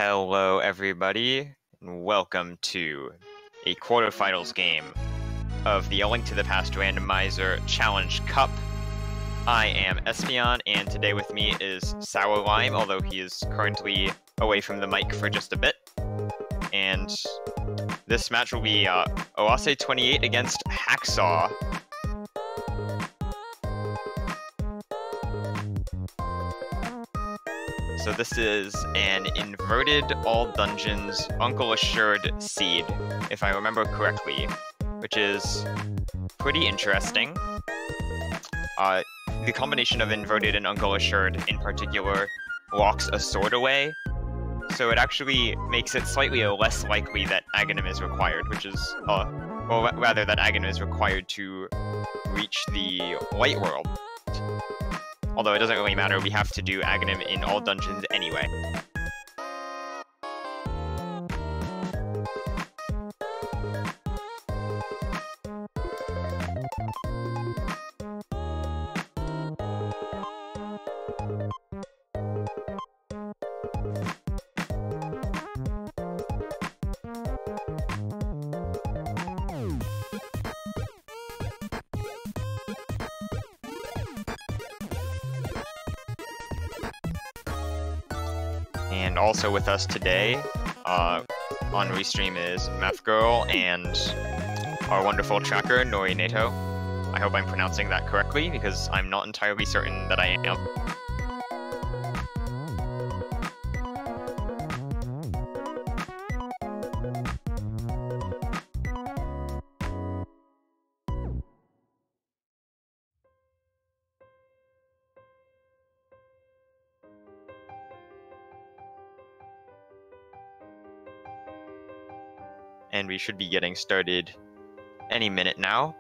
Hello everybody, and welcome to a quarterfinals game of the A Link to the Past Randomizer Challenge Cup. I am Espion, and today with me is Sour Lime, although he is currently away from the mic for just a bit. And this match will be Oase28 against Hacksaww. So this is an inverted all dungeons Uncle Assured seed, if I remember correctly, which is pretty interesting. The combination of inverted and Uncle Assured in particular locks a sword away, so it actually makes it slightly less likely that Aghanim is required, which is, well, rather that Aghanim is required to reach the light world. Although it doesn't really matter, we have to do Aghanim in all dungeons anyway. And also with us today on Restream is Math Girl and our wonderful tracker, Nori Nato. I hope I'm pronouncing that correctly, because I'm not entirely certain that I am. And we should be getting started any minute now.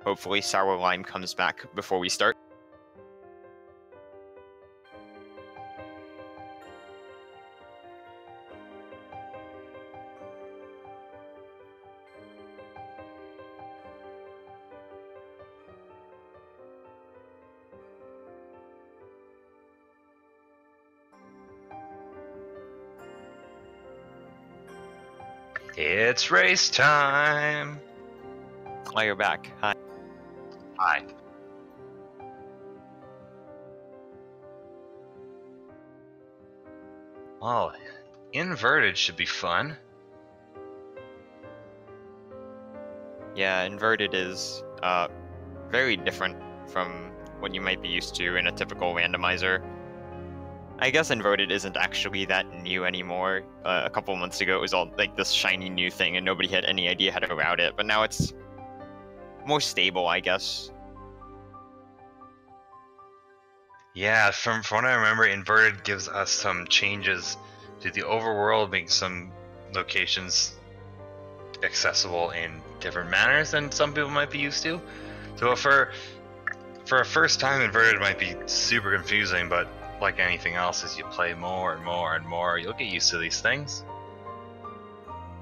Hopefully Sour Lime comes back before we start. It's race time! Oh, you're back. Hi. Hi. Well, inverted should be fun. Yeah, inverted is very different from what you might be used to in a typical randomizer. I guess inverted isn't actually that new anymore. A couple months ago it was all like this shiny new thing and nobody had any idea how to route it, but now it's more stable, I guess. Yeah, from what I remember, inverted gives us some changes to the overworld, making some locations accessible in different manners than some people might be used to. So for a first time, inverted might be super confusing, but like anything else, as you play more and more and more, you'll get used to these things.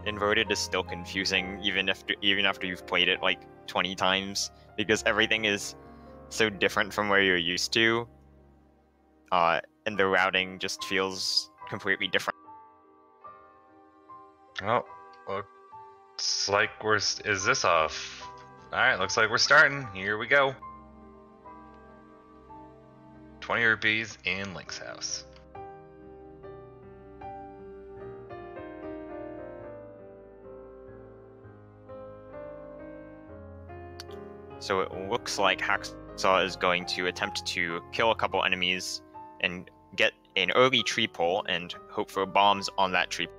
Inverted is still confusing even after you've played it like 20 times, because everything is so different from where you're used to, and the routing just feels completely different. Oh, looks like is this off? Alright, looks like we're starting. Here we go. 20 rupees in Link's house. So it looks like Hacksaww is going to attempt to kill a couple enemies and get an early tree pull and hope for bombs on that tree.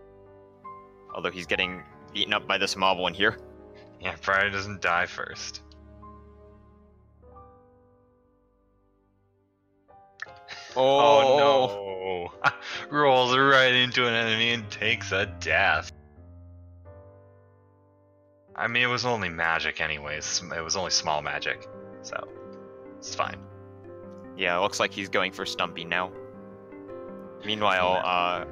Although he's getting beaten up by this mob one here. Yeah, probably doesn't die first. Oh no! Rolls right into an enemy and takes a death. I mean, it was only magic anyways. It was only small magic, so it's fine. Yeah, it looks like he's going for Stumpy now. Meanwhile,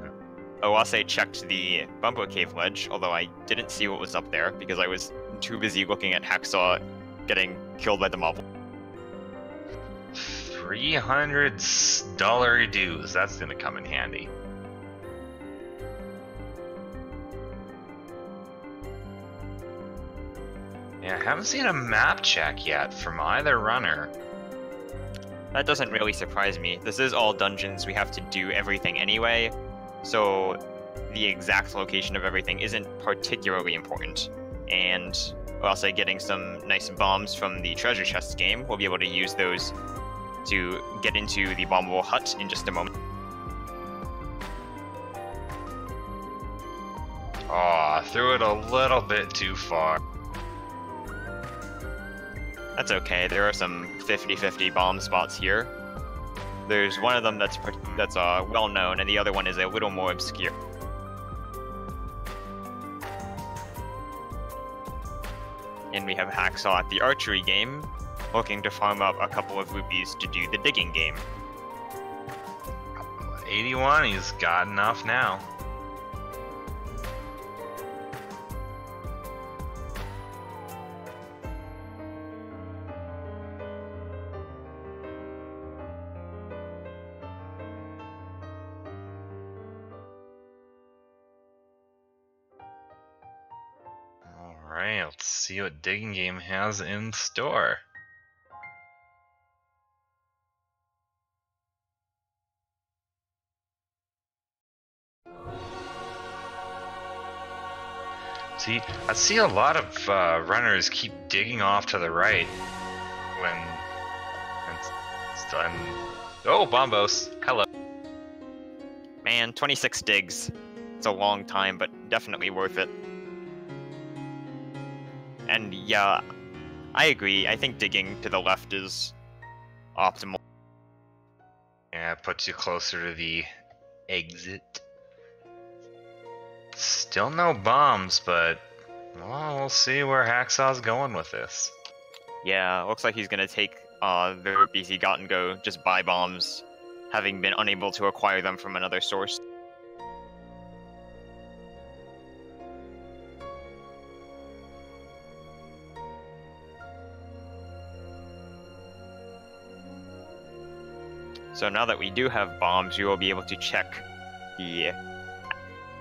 Oase checked the Bumper Cave ledge, although I didn't see what was up there because I was too busy looking at Hacksaww getting killed by the mob. $300 dues. That's gonna come in handy. Yeah, I haven't seen a map check yet from either runner. That doesn't really surprise me. This is all dungeons, we have to do everything anyway, so the exact location of everything isn't particularly important. And I'll say getting some nice bombs from the treasure chest game, we'll be able to use those to get into the bombable hut in just a moment. Aw, threw it a little bit too far. That's okay, there are some 50-50 bomb spots here. There's one of them that's well known, and the other one is a little more obscure. And we have Hacksaww at the archery game, looking to farm up a couple of rupees to do the digging game. 81, he's got enough now. Alright, let's see what Digging Game has in store. See, I see a lot of runners keep digging off to the right when it's done. Oh, Bombos, hello. Man, 26 digs. It's a long time, but definitely worth it. And yeah, I agree. I think digging to the left is optimal. Yeah, it puts you closer to the exit. Still no bombs, but well, we'll see where Hacksaw's going with this. Yeah, looks like he's gonna take the rupees he got and go just buy bombs, having been unable to acquire them from another source. So now that we do have bombs, we will be able to check the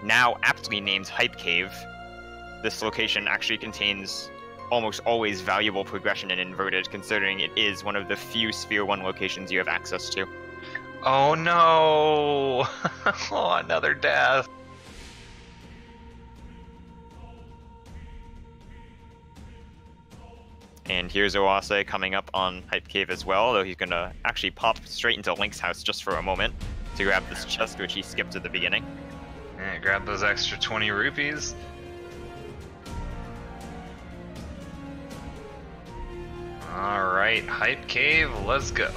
now aptly named Hype Cave. This location actually contains almost always valuable progression in inverted, considering it is one of the few Sphere 1 locations you have access to. Oh no! Oh, another death. And here's Oase coming up on Hype Cave as well, though he's gonna actually pop straight into Link's house just for a moment to grab this chest, which he skipped at the beginning. Yeah, grab those extra 20 rupees. Alright, Hype Cave, let's go.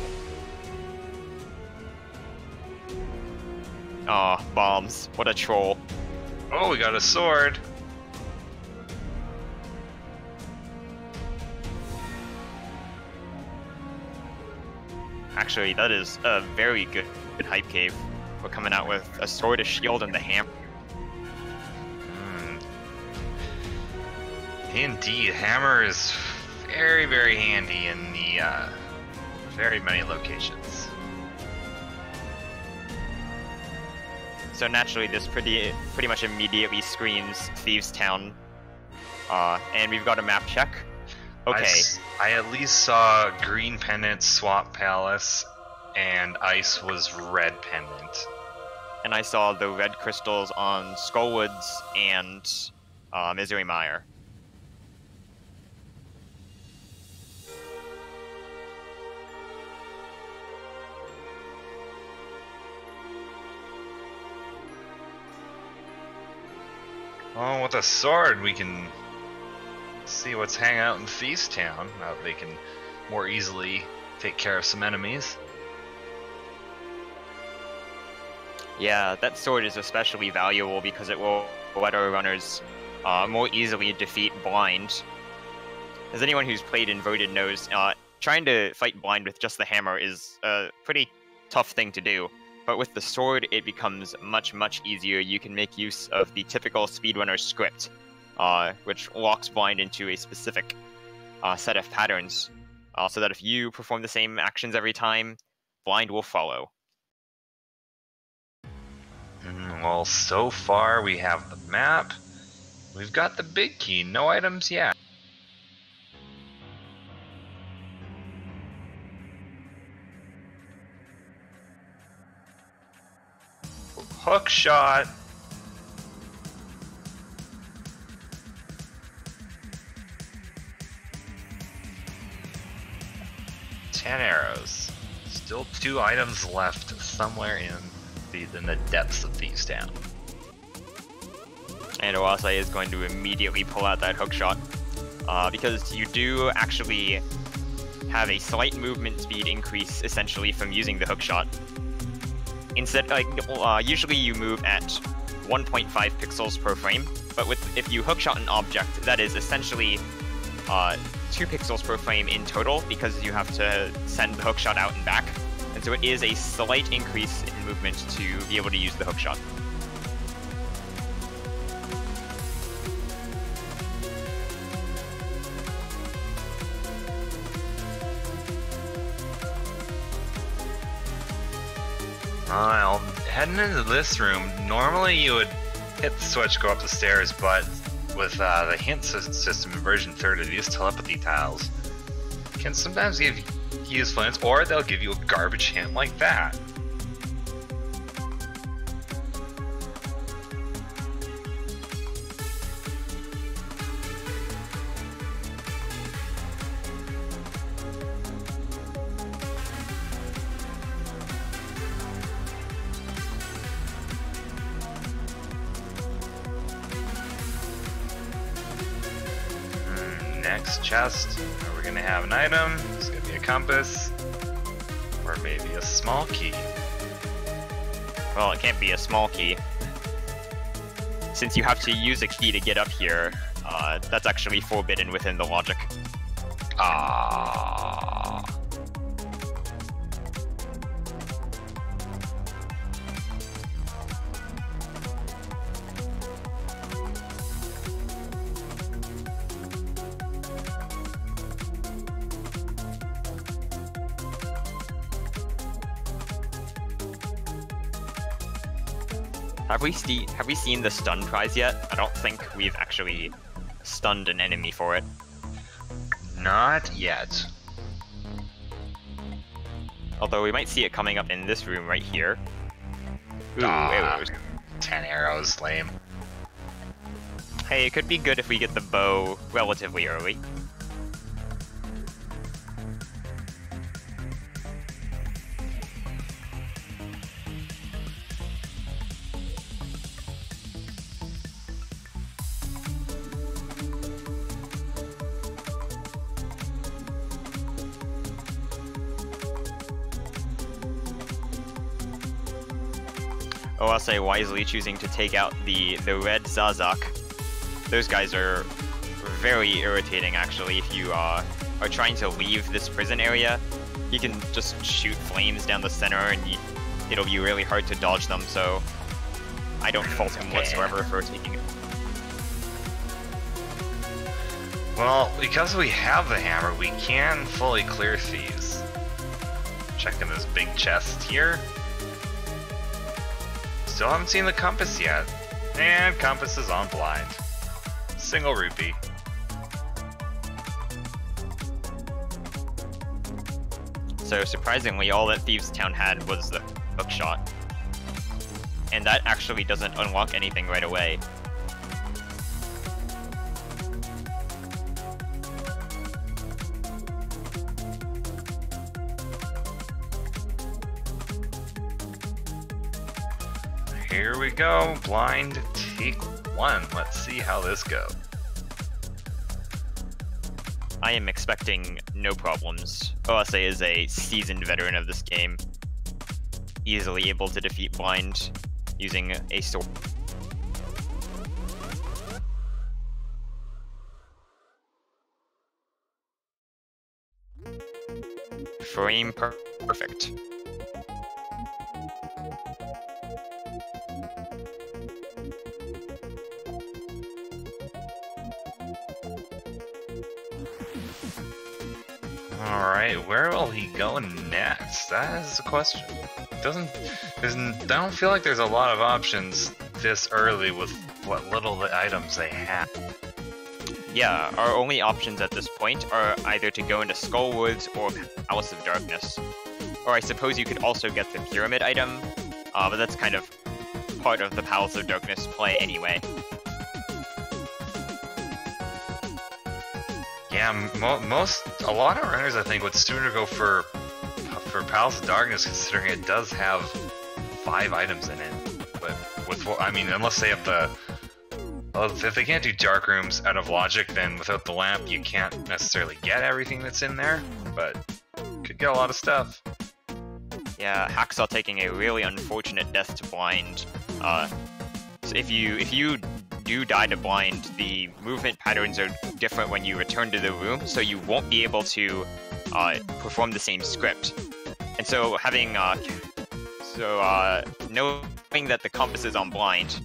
Aw, bombs. What a troll. Oh, we got a sword. Actually, that is a very good Hype Cave. We're coming out with a sword, a shield, and the hammer. Indeed, hammer is very, very handy in the very many locations. So naturally, this pretty much immediately screams Thieves Town. And we've got a map check. Okay. I at least saw green pendant Swap Palace, and ice was red pendant. And I saw the red crystals on Skullwoods and Misery Mire. Well, with a sword, we can see what's hanging out in Thieves Town. Now they can more easily take care of some enemies. Yeah, that sword is especially valuable because it will let our runners more easily defeat blind. As anyone who's played Inverted knows, trying to fight blind with just the hammer is a pretty tough thing to do. But with the sword, it becomes much, much easier. You can make use of the typical speedrunner script, which locks blind into a specific set of patterns, so that if you perform the same actions every time, blind will follow. Well, so far we have the map. We've got the big key. No items yet. hook shot. Ten arrows. Still 2 items left somewhere in the depths of Thieves Town. And Oase is going to immediately pull out that hook shot. Because you do actually have a slight movement speed increase essentially from using the hook shot. Instead, usually you move at 1.5 pixels per frame, but if you hook shot an object, that is essentially 2 pixels per frame in total, because you have to send the hook shot out and back. And so it is a slight increase in movement to be able to use the hook shot. Well, heading into this room, normally you would hit the switch, go up the stairs, but with the hint system in version 30, these telepathy tiles can sometimes give you useful hints, or they'll give you a garbage hint like that. Next chest, we're gonna have an item. It's gonna be a compass, or maybe a small key. Well, it can't be a small key. Since you have to use a key to get up here, that's actually forbidden within the logic. Ah. Have we seen the stun prize yet? I don't think we've actually stunned an enemy for it. Not yet. Although we might see it coming up in this room right here. Ooh, arrows. 10 arrows, lame. Hey, it could be good if we get the bow relatively early. Oase wisely choosing to take out the red Zazak. Those guys are very irritating, actually. If you are trying to leave this prison area, you can just shoot flames down the center and it'll be really hard to dodge them, so I don't fault him whatsoever for taking it. Well, because we have the hammer, we can fully clear thieves. Checking this big chest here. Still haven't seen the compass yet. And compass is on blind. Single rupee. So surprisingly, all that Thieves Town had was the hookshot. And that actually doesn't unlock anything right away. Here we go, blind take 1. Let's see how this goes. I am expecting no problems. Oase is a seasoned veteran of this game, easily able to defeat blind using a sword. Frame perfect. Alright, where will he go next? That is the question. I don't feel like there's a lot of options this early with what little the items they have. Yeah, our only options at this point are either to go into Skull Woods or Palace of Darkness. Or I suppose you could also get the Pyramid item, but that's kind of part of the Palace of Darkness play anyway. Yeah, a lot of runners I think would sooner go for Palace of Darkness, considering it does have 5 items in it. But with I mean, unless they have the if they can't do dark rooms out of logic, then without the lamp you can't necessarily get everything that's in there. But could get a lot of stuff. Yeah, Hacksaww taking a really unfortunate death to blind. So if you do die to blind, the movement patterns are different when you return to the room, so you won't be able to perform the same script. And so having knowing that the compass is on blind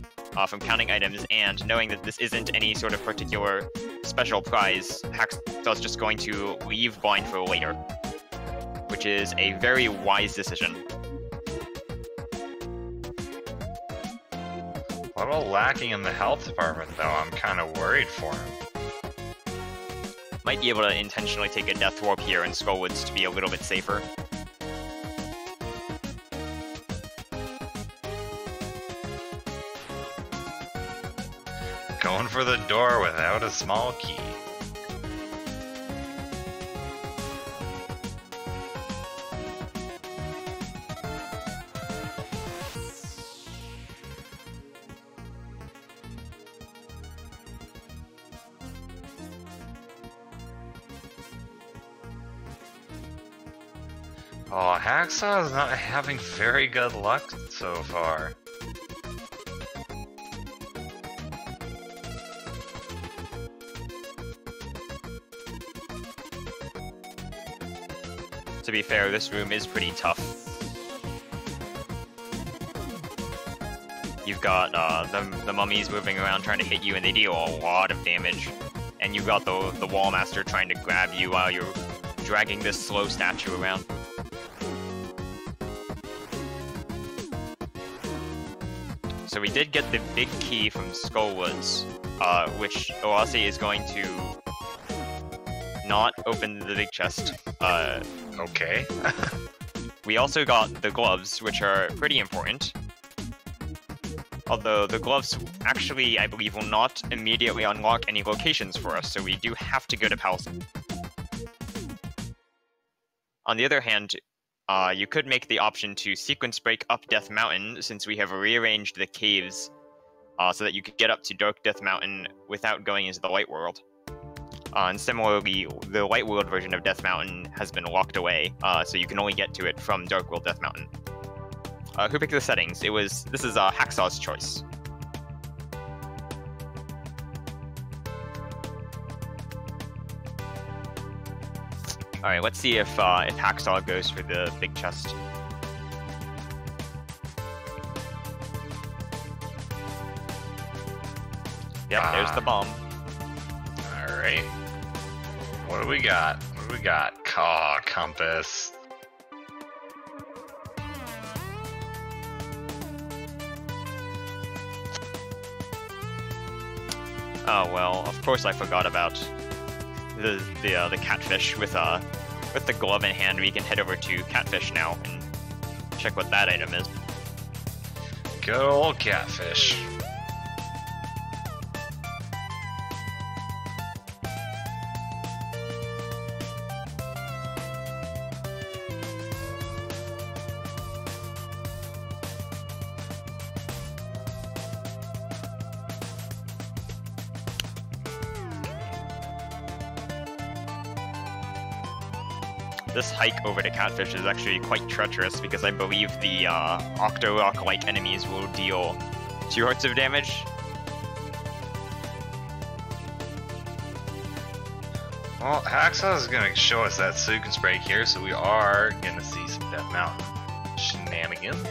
from counting items, and knowing that this isn't any sort of particular special prize, Hacksaw's just going to leave blind for later, which is a very wise decision. A little lacking in the health department, though. I'm kind of worried for him. Might be able to intentionally take a death warp here in Skullwoods to be a little bit safer. Going for the door without a small key. Oh, Hacksaw's not having very good luck so far. To be fair, this room is pretty tough. You've got the mummies moving around trying to hit you, and they deal a lot of damage. And you've got the wall master trying to grab you while you're dragging this slow statue around. So we did get the big key from Skullwoods, which Oase is going to not open the big chest. Okay. We also got the gloves, which are pretty important. Although the gloves actually, I believe, will not immediately unlock any locations for us, so we do have to go to Palace. On the other hand, you could make the option to sequence break up Death Mountain, since we have rearranged the caves so that you could get up to Dark Death Mountain without going into the Light World. And similarly, the Light World version of Death Mountain has been locked away, so you can only get to it from Dark World Death Mountain. Who picked the settings? This is Hacksaw's choice. Alright, let's see if Hacksaw goes for the big chest. Yep, there's the bomb. Alright. What do we got? What do we got? Aw, compass. Oh well, of course I forgot about the catfish with the glove in hand. We can head over to catfish now and check what that item is. Good old catfish. This hike over to Catfish is actually quite treacherous because I believe the Octorok-like enemies will deal 2 hearts of damage. Well, Hacksaw is going to show us that sequence break here, so we are going to see some Death Mountain shenanigans.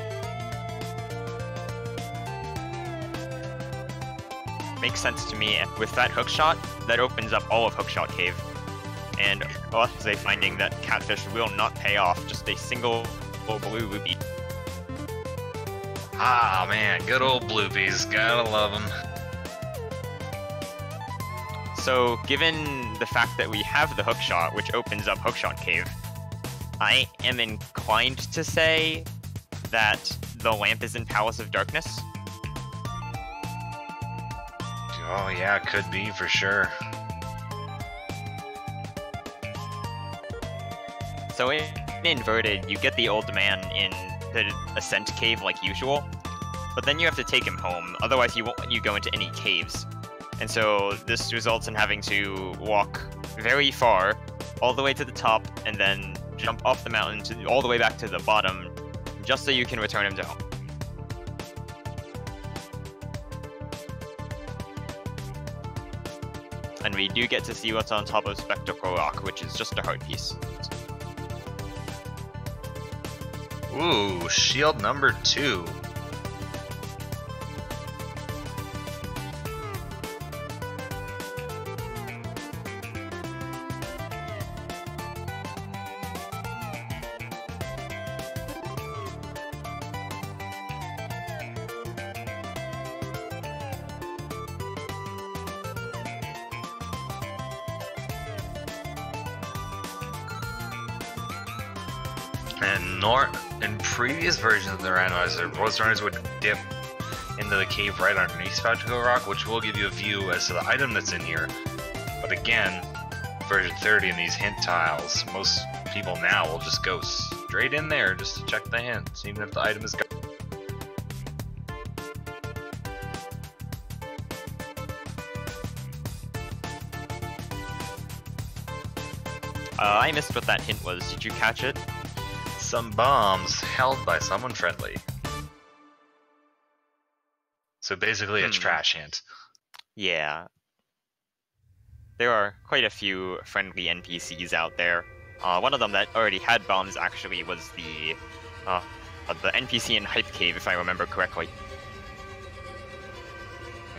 Makes sense to me. With that hookshot, that opens up all of Hookshot Cave. And Oase finding that Catfish will not pay off, just a single blue rupee. Ah man, good old bloopies, gotta love them. So, given the fact that we have the hookshot, which opens up Hookshot Cave, I am inclined to say that the lamp is in Palace of Darkness. Oh yeah, could be for sure. So in Inverted, you get the old man in the Ascent Cave like usual, but then you have to take him home, otherwise he won't let you go into any caves. And so this results in having to walk very far, all the way to the top, and then jump off the mountain all the way back to the bottom, just so you can return him to home. And we do get to see what's on top of Spectacle Rock, which is just a heart piece. Ooh, shield number 2. And in previous versions of the Randomizer, Road Runners would dip into the cave right underneath Spectacle Rock, which will give you a view as to the item that's in here. But again, version 30 and these hint tiles, most people now will just go straight in there just to check the hints, even if the item is gone. I missed what that hint was. Did you catch it? Some bombs held by someone friendly. So basically a trash hint. Yeah. There are quite a few friendly NPCs out there. One of them that already had bombs actually was the NPC in Hype Cave, if I remember correctly.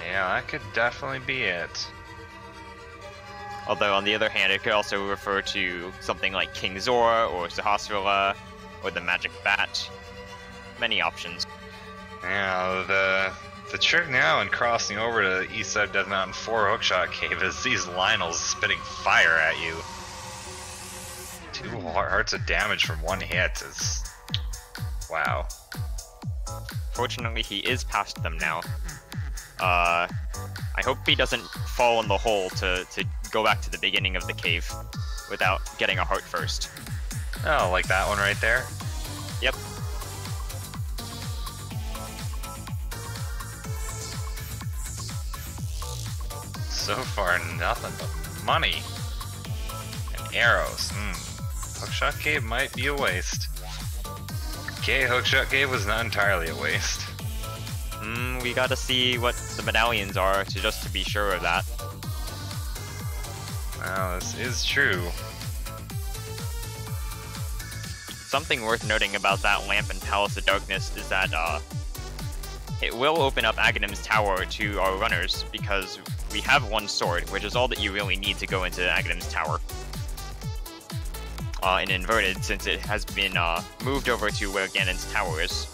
Yeah, that could definitely be it. Although on the other hand, it could also refer to something like King Zora or Sahasrara or the Magic Bat. Many options. Yeah, the trick now in crossing over to the east side of Death Mountain 4 Hookshot Cave is these Lionels spitting fire at you. 2 hearts of damage from 1 hit is... wow. Fortunately, he is past them now. I hope he doesn't fall in the hole to go back to the beginning of the cave without getting a heart first. Oh, like that one right there? Yep. So far, nothing but money. And arrows. Hookshot Cave might be a waste. Okay, Hookshot Cave was not entirely a waste. We gotta see what the medallions are just to be sure of that. Well, this is true. Something worth noting about that lamp in Palace of Darkness is that it will open up Aghanim's tower to our runners, because we have 1 sword, which is all that you really need to go into Aghanim's tower. In Inverted, since it has been moved over to where Ganon's tower is.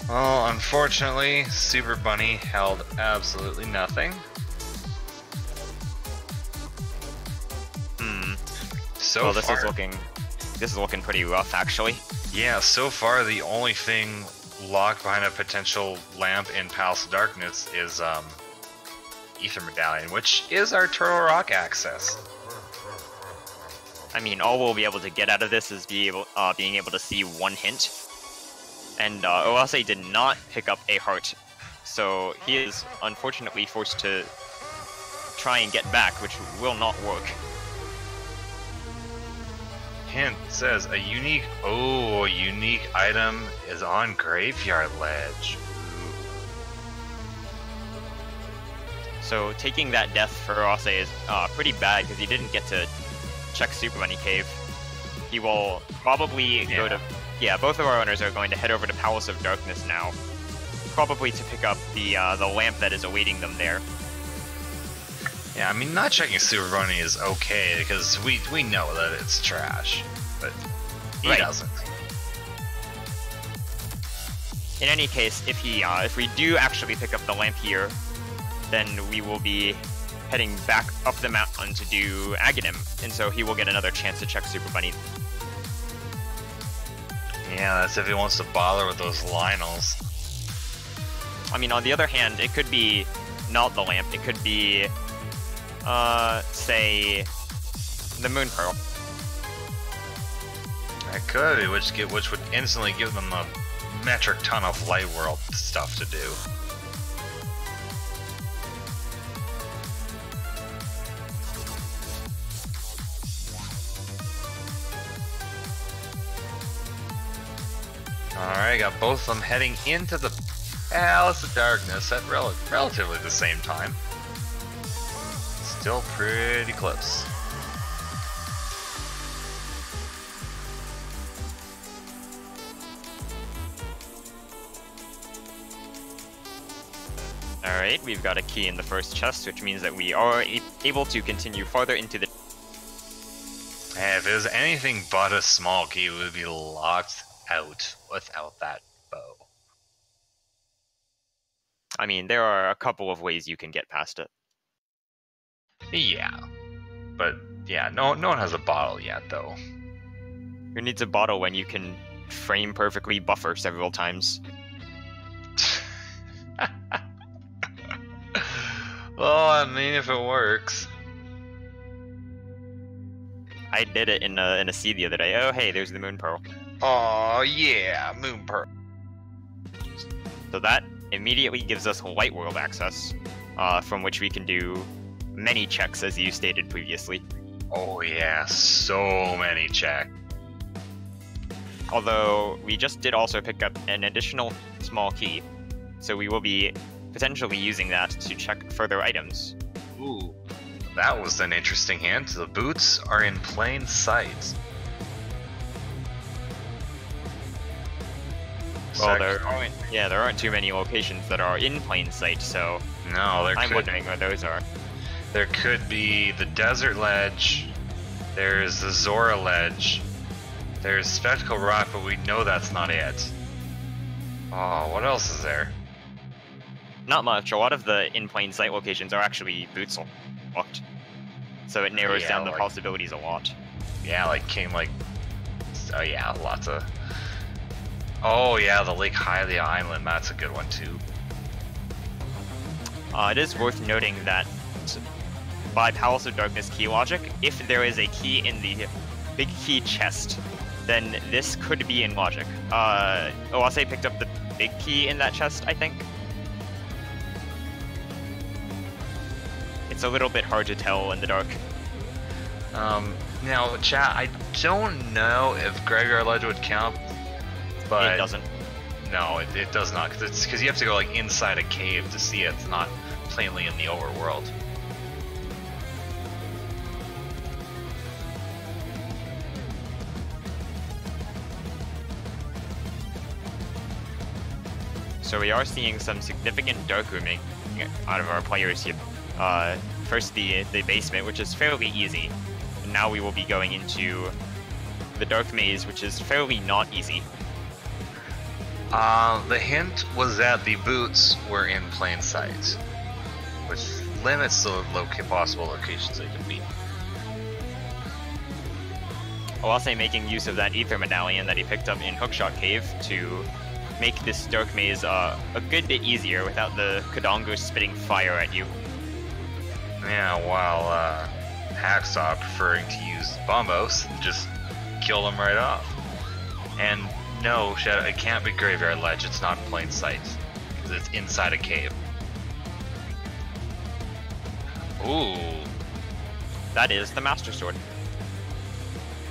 Well, unfortunately, Super Bunny held absolutely nothing. So well, far, this is looking pretty rough, actually. Yeah, so far the only thing locked behind a potential lamp in Palace of Darkness is Ether Medallion, which is our Turtle Rock access. I mean, all we'll be able to get out of this is being able to see 1 hint. And Oase did not pick up a heart, so he is unfortunately forced to try and get back, which will not work. Hint says a unique item is on Graveyard Ledge. So taking that death for Oase is pretty bad, because he didn't get to check Super Bunny Cave. He will probably go to... Yeah, both of our runners are going to head over to Palace of Darkness now. Probably to pick up the lamp that is awaiting them there. Yeah, I mean, not checking Super Bunny is okay, because we know that it's trash, but he doesn't. In any case, if we do actually pick up the lamp here, then we will be heading back up the mountain to do Aghanim, and so he will get another chance to check Super Bunny. Yeah, that's if he wants to bother with those Lionels. I mean, on the other hand, it could be not the lamp. It could be, say, the moon pearl. It could, which would instantly give them a metric ton of light world stuff to do. Alright, got both of them heading into the Palace of Darkness at relatively the same time. Still pretty close. Alright, we've got a key in the first chest, which means that we are able to continue farther into the... If it was anything but a small key, we would be locked out without that bow. I mean, there are a couple of ways you can get past it. Yeah. But, yeah, no one has a bottle yet, though. Who needs a bottle when you can frame perfectly buffer several times? Well, I mean, if it works. I did it in a seed the other day. Oh, hey, there's the moon pearl. Oh yeah, moon pearl. So that immediately gives us light world access, from which we can do many checks, as you stated previously. Oh yeah, so many checks. Although, we just did also pick up an additional small key, so we will be potentially using that to check further items. Ooh, that was an interesting hint. The boots are in plain sight. Well, there aren't too many locations that are in plain sight, so no, I'm wondering where those are. There could be the Desert Ledge, there's the Zora Ledge, there's Spectacle Rock, but we know that's not it. Oh, what else is there? Not much. A lot of the in plain sight locations are actually boots locked, so it narrows down the possibilities a lot. Yeah, oh yeah, lots of... Oh yeah, the Lake Hylia Island, that's a good one too. It is worth noting that by Palace of Darkness key logic, if there is a key in the big key chest, then this could be in logic. Oase picked up the big key in that chest, I think. It's a little bit hard to tell in the dark. Now, chat, I don't know if Graveyard Ledge would count, but... It doesn't. No, it does not, because you have to go like inside a cave to see it. It's not plainly in the overworld. So we are seeing some significant dark rooming out of our players here. First the basement, which is fairly easy. And now we will be going into the dark maze, which is fairly not easy. The hint was that the boots were in plain sight, which limits the possible locations they can be. Oase making use of that ether medallion that he picked up in Hookshot Cave to make this dark maze a good bit easier without the Kodongo spitting fire at you. Yeah, while Hacksaww preferring to use bombos and just kill them right off. And no, Shadow, it can't be Graveyard Ledge, it's not in plain sight, because it's inside a cave. Ooh. That is the Master Sword.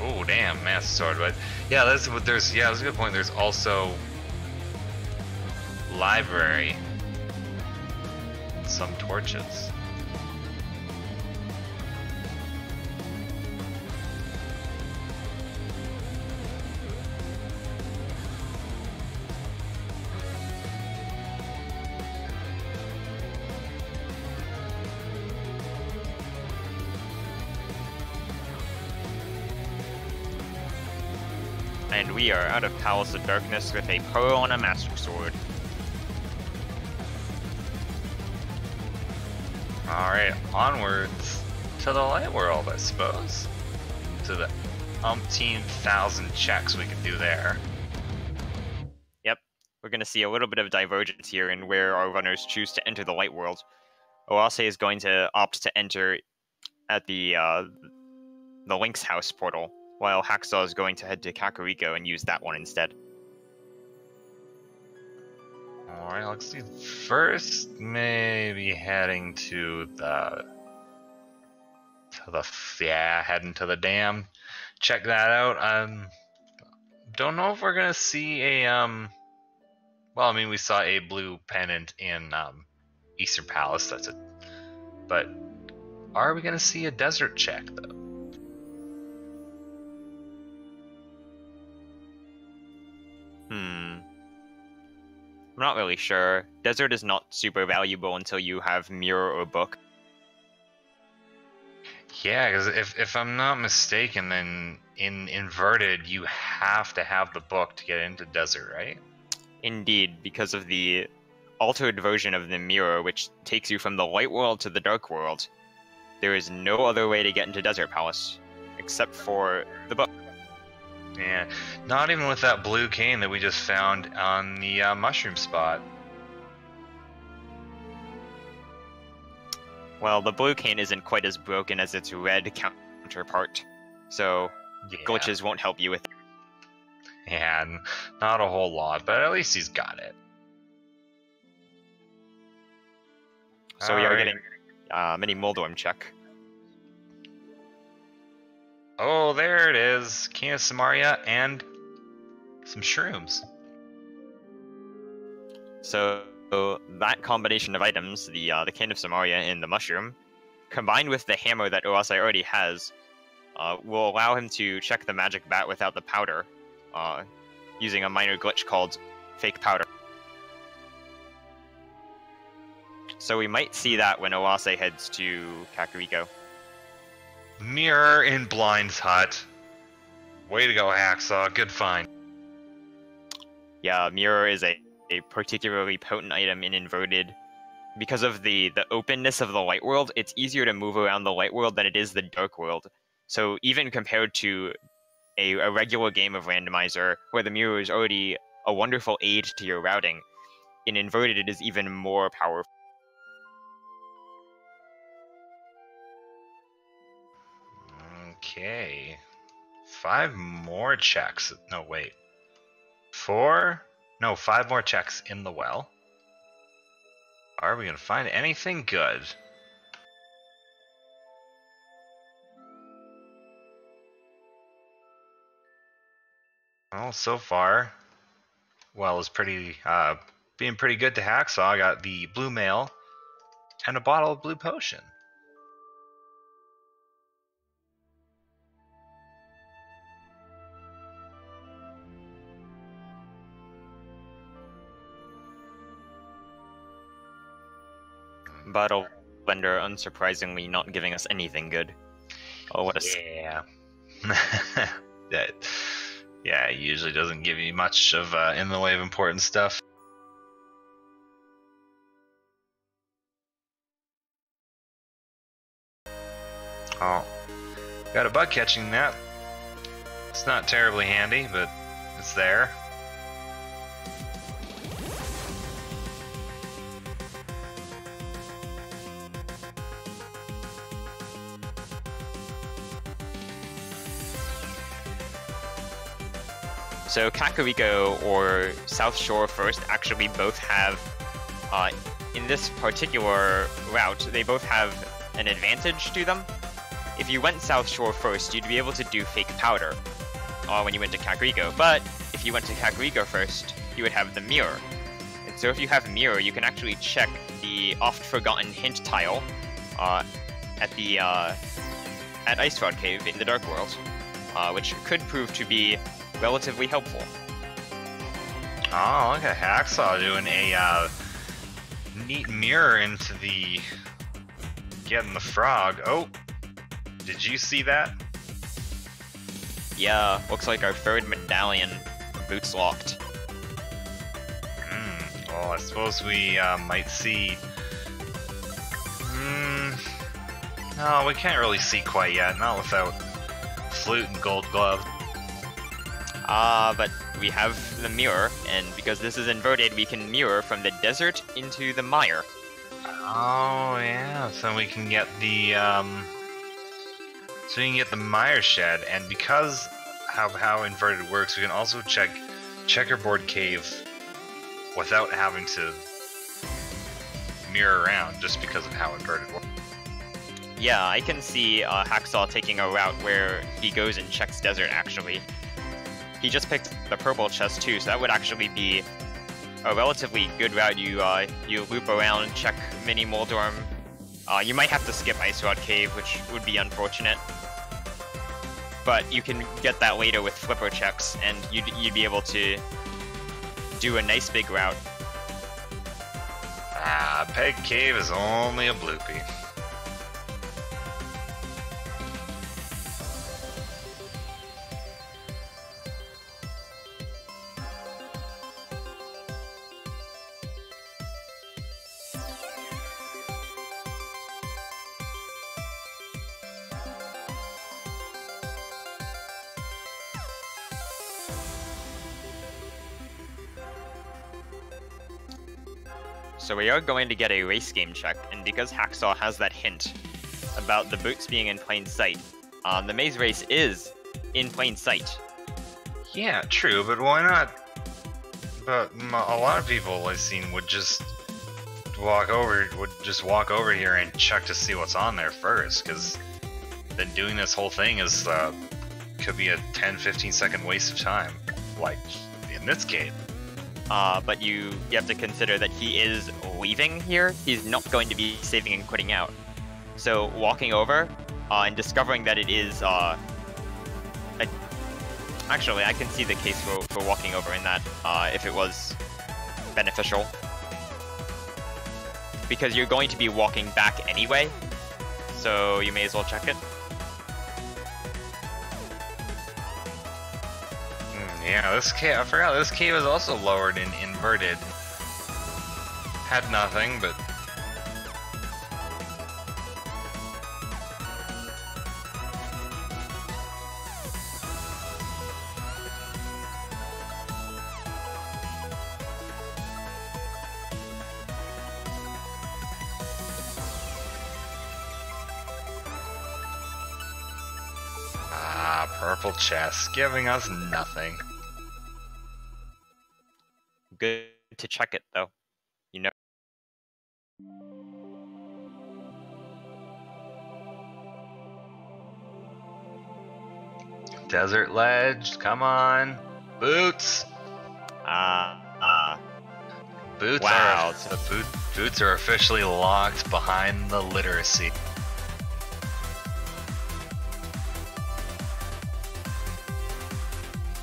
Ooh, damn, Master Sword, but yeah, that's a good point. There's also library, some torches. And we are out of Palace of Darkness with a pearl and a Master Sword. Alright, onwards to the light world, I suppose. To the umpteen thousand checks we can do there. Yep, we're going to see a little bit of divergence here in where our runners choose to enter the light world. Oase is going to opt to enter at the Link's house portal, while Hacksaww is going to head to Kakariko and use that one instead. Alright, let's see. First, maybe heading to heading to the dam. Check that out. Don't know if we're gonna see a well, I mean, we saw a blue pennant in Eastern Palace. That's it. But are we gonna see a desert check though? I'm not really sure. Desert is not super valuable until you have mirror or book. Yeah, because if I'm not mistaken, then in Inverted you have to have the book to get into desert, right? Indeed, because of the altered version of the mirror, which takes you from the light world to the dark world. There is no other way to get into Desert Palace, except for the book. Yeah, not even with that blue cane that we just found on the mushroom spot. Well, the blue cane isn't quite as broken as its red counterpart, so glitches won't help you with it. Yeah, not a whole lot, but at least he's got it. So we are getting a mini Moldworm check. Oh, there it is. King of Samaria and some shrooms. So that combination of items, the Cane of Samaria and the mushroom, combined with the hammer that Oase already has, will allow him to check the magic bat without the powder, using a minor glitch called fake powder. So we might see that when Oase heads to Kakariko. Mirror in Blind's hut. Way to go, Hacksaww. Good find. Yeah, mirror is a particularly potent item in Inverted. Because of the openness of the light world, it's easier to move around the light world than it is the dark world. So even compared to a regular game of Randomizer, where the mirror is already a wonderful aid to your routing, in Inverted it is even more powerful. Okay. 5 more checks. No, wait. 4? No, 5 more checks in the well. Are we going to find anything good? Well, so far, well, it's pretty, being pretty good to Hacksaww. I got the blue mail and a bottle of blue potion. Bottle Blender, unsurprisingly, not giving us anything good. Oh, what a... Yeah. Yeah, it usually doesn't give you much of in the way of important stuff. Oh, got a bug catching net. It's not terribly handy, but it's there. So Kakariko or South Shore First actually both have, in this particular route, they both have an advantage to them. If you went South Shore first, you'd be able to do fake powder when you went to Kakariko. But if you went to Kakariko first, you would have the mirror. And so if you have mirror, you can actually check the oft-forgotten hint tile at Ice Rod Cave in the Dark World, which could prove to be relatively helpful. Oh, look at Hacksaww doing a neat mirror into the getting the frog. Oh, did you see that? Yeah, looks like our third medallion boots locked. Well, I suppose we might see. No, we can't really see quite yet. Not without flute and gold glove. But we have the mirror, and because this is inverted, we can mirror from the desert into the mire. Oh yeah, so we can get the mire shed, and because how inverted works, we can also check checkerboard cave without having to mirror around, just because of how inverted works. Yeah, I can see Hacksaww taking a route where he goes and checks desert, actually. He just picked the purple chest too, so that would actually be a relatively good route. You loop around, check Mini Moldorm. You might have to skip Ice Rod Cave, which would be unfortunate. But you can get that later with flipper checks, and you'd be able to do a nice big route. Ah, Peg Cave is only a bloopy. So we are going to get a race game check, and because Hacksaww has that hint about the boots being in plain sight, the maze race is in plain sight. Yeah, true, but why not? But a lot of people I've seen would just walk over here and check to see what's on there first, because then doing this whole thing is could be a 10-15 second waste of time, like in this case. But you have to consider that he is leaving here. He's not going to be saving and quitting out. So walking over and discovering that it is actually, I can see the case for walking over in that if it was beneficial, because you're going to be walking back anyway, so you may as well check it. Yeah, this cave, I forgot this cave is also lowered in inverted. Had nothing, but... Ah, purple chest, giving us nothing. Good to check it, though. You know. Desert ledge, come on. Boots! Boots wow. Boots are officially locked behind the literacy.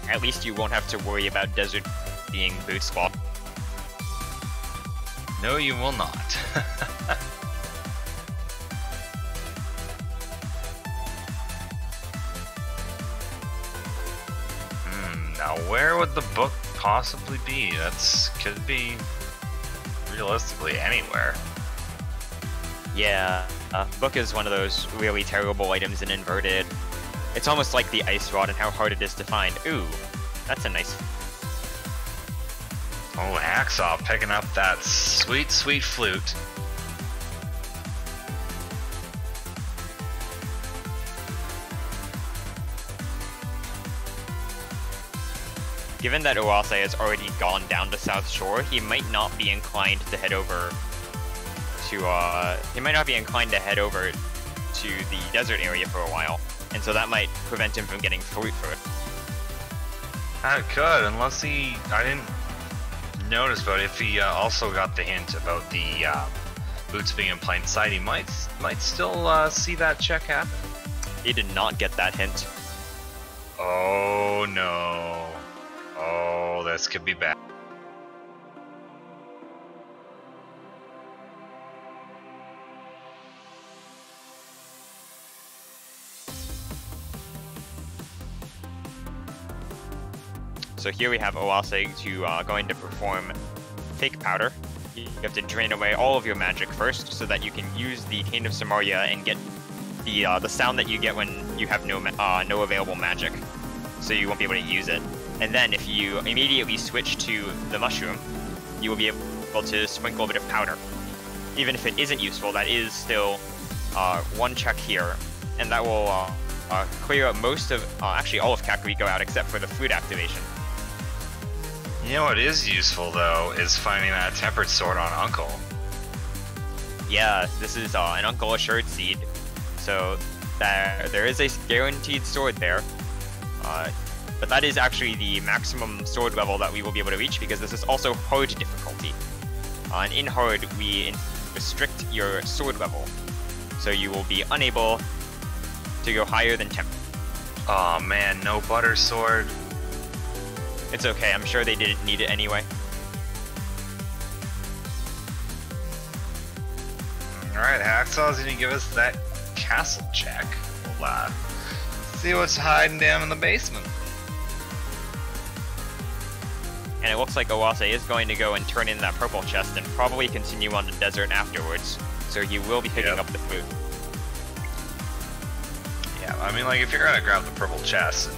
At least you won't have to worry about desert being boot spot. No, you will not. Now where would the book possibly be? Could be realistically anywhere. Yeah, book is one of those really terrible items in inverted. It's almost like the ice rod and how hard it is to find. Ooh, that's a nice... Oh, Hacksaww picking up that sweet, sweet flute. Given that Oase has already gone down to South Shore, he might not be inclined to head over to, the desert area for a while. And so that might prevent him from getting fruit for it. That could, unless I didn't notice, but if he also got the hint about the boots being in plain sight, he might still see that check happen. He did not get that hint. Oh no. Oh, this could be bad. So here we have Oase going to perform Fake Powder. You have to drain away all of your magic first, so that you can use the Taint of Samaria and get the sound that you get when you have no available magic. So you won't be able to use it. And then if you immediately switch to the mushroom, you will be able to sprinkle a bit of powder. even if it isn't useful, that is still one check here, and that will clear up most of, actually all of Kakariko out except for the food activation. You know what is useful though is finding that tempered sword on Uncle. Yeah, this is an Uncle Assured Seed, so there is a guaranteed sword there. But that is actually the maximum sword level that we will be able to reach, because this is also hard difficulty. And in hard, we restrict your sword level, so you will be unable to go higher than 10. Oh man, no butter sword. It's okay, I'm sure they didn't need it anyway. Alright, Hacksaw's gonna give us that castle check. We'll see what's hiding down in the basement. And it looks like Oase is going to go and turn in that purple chest and probably continue on the desert afterwards. So you will be picking up the food. Yeah, I mean, like, if you're gonna grab the purple chest,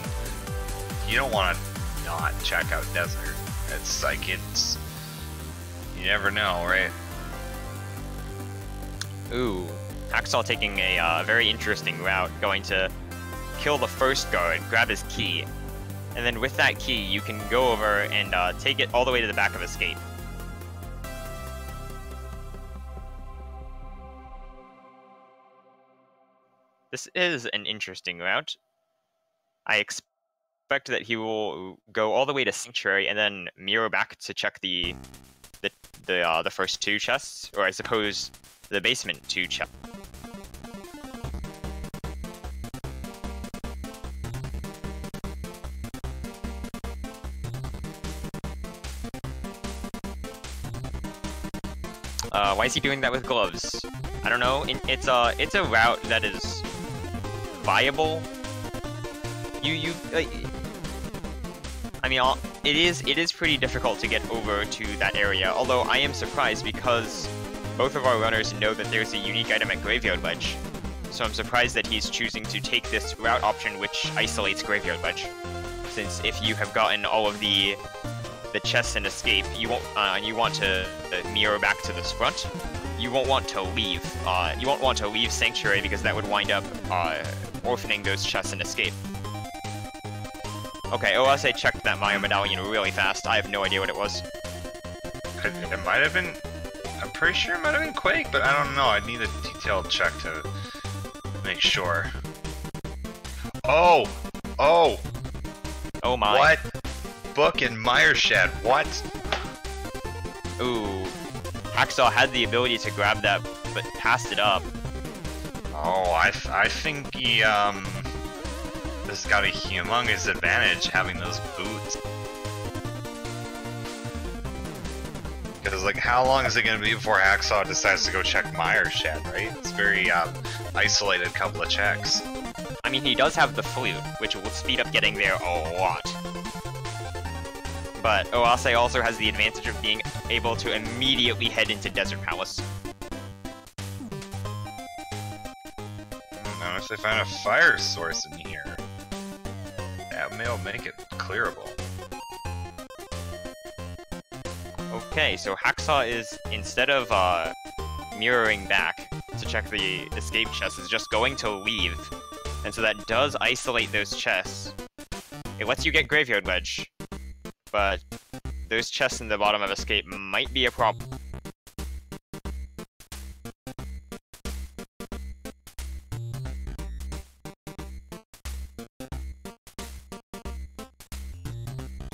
you don't want to not check out desert. It's like, it's... You never know, right? Ooh. Hacksaww taking a very interesting route, going to kill the first guard, grab his key, and then with that key, you can go over and take it all the way to the back of Escape. This is an interesting route. I expect that he will go all the way to Sanctuary and then mirror back to check the first two chests, or I suppose the basement two chests. Why is he doing that with gloves? I don't know. It's a route that is viable. I mean, it is pretty difficult to get over to that area. Although I am surprised because both of our runners know that there's a unique item at Graveyard Ledge. So I'm surprised that he's choosing to take this route option, which isolates Graveyard Ledge. Since if you have gotten all of the chests and Escape, you won't. You want to mirror back to this front. You won't want to leave. You won't want to leave Sanctuary because that would wind up orphaning those chests and Escape. Okay, Oase checked that Maya medallion really fast. I have no idea what it was. It might have been. I'm pretty sure it might have been Quake, but I don't know. I need a detailed check to make sure. Oh! Oh! Oh my. What? Book and Myershed, what? Ooh. Hacksaww had the ability to grab that, but passed it up. Oh, I think he, has got a humongous advantage having those boots. Because, like, how long is it going to be before Hacksaww decides to go check Myershed, right? It's very, isolated couple of checks. I mean, he does have the flute, which will speed up getting there a lot. But Oase also has the advantage of being able to immediately head into Desert Palace. Now if they find a fire source in here, that may make it clearable. Okay, so Hacksaww is, instead of mirroring back to check the escape chest, is just going to leave. And so that does isolate those chests. It lets you get Graveyard Ledge, but those chests in the bottom of Escape might be a problem.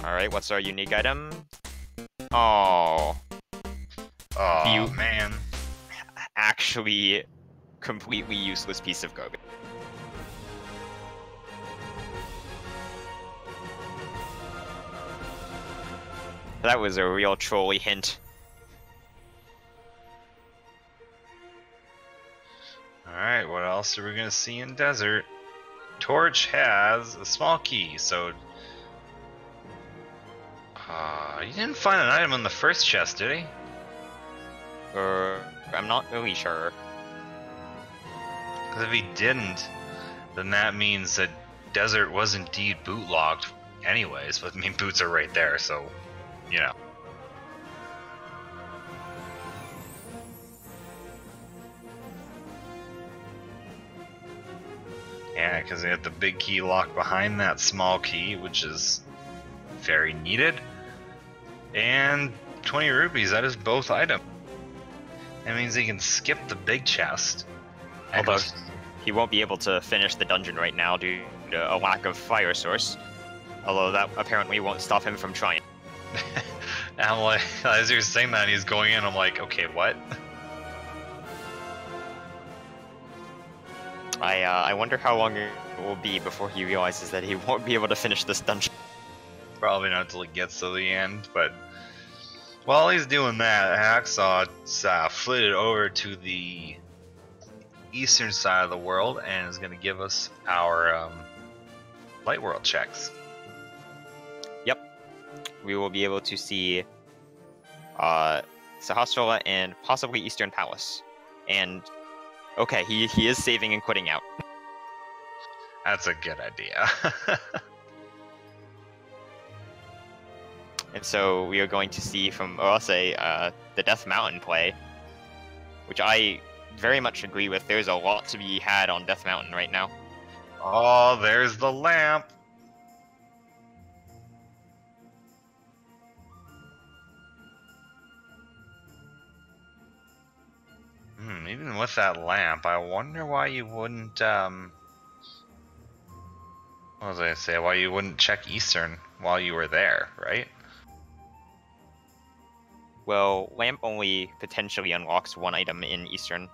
Alright, what's our unique item? Oh. Oh, man. Actually, completely useless piece of garbage. That was a real trolly hint. Alright, what else are we gonna see in Desert? Torch has a small key, so... you didn't find an item on the first chest, did he? I'm not really sure. Because if he didn't, then that means that Desert was indeed bootlocked anyways, but I mean, boots are right there, so... You know. Yeah, because they have the big key locked behind that small key, which is very needed. And 20 rupees, that is both items. That means he can skip the big chest. Although he won't be able to finish the dungeon right now due to a lack of fire source. Although that apparently won't stop him from trying. And I'm like, as you're saying that, he's going in, I'm like, okay, what? I wonder how long it will be before he realizes that he won't be able to finish this dungeon. Probably not until he gets to the end, but while he's doing that, Hacksaw's flitted over to the eastern side of the world and is going to give us our light world checks. Yep. We will be able to see Sahasrara and possibly Eastern Palace. And okay, he is saving and quitting out. That's a good idea. And so we are going to see from Oase the Death Mountain play, which I very much agree with. There's a lot to be had on Death Mountain right now. Oh, there's the lamp. Even with that lamp, I wonder why you wouldn't, what was I gonna say? Why you wouldn't check Eastern while you were there, right? Well, Lamp only potentially unlocks one item in Eastern.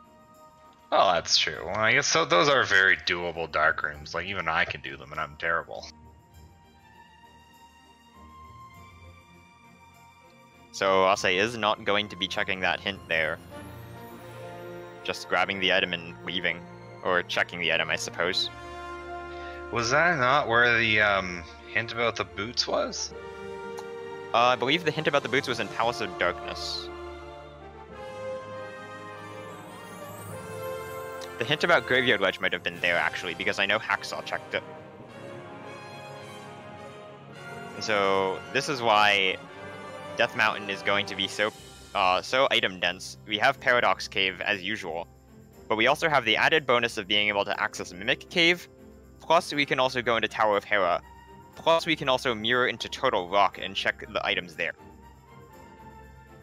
Oh, that's true. Well, I guess so. Those are very doable dark rooms. Like, even I can do them, and I'm terrible. So Oase is not going to be checking that hint there. Just grabbing the item and leaving. Or checking the item, I suppose. Was that not where the hint about the boots was? I believe the hint about the boots was in Palace of Darkness. The hint about Graveyard Ledge might have been there, actually, because I know Hacksaww checked it. And so, this is why Death Mountain is going to be so item dense. We have Paradox Cave, as usual, but we also have the added bonus of being able to access Mimic Cave, plus we can also go into Tower of Hera, plus we can also mirror into Turtle Rock and check the items there.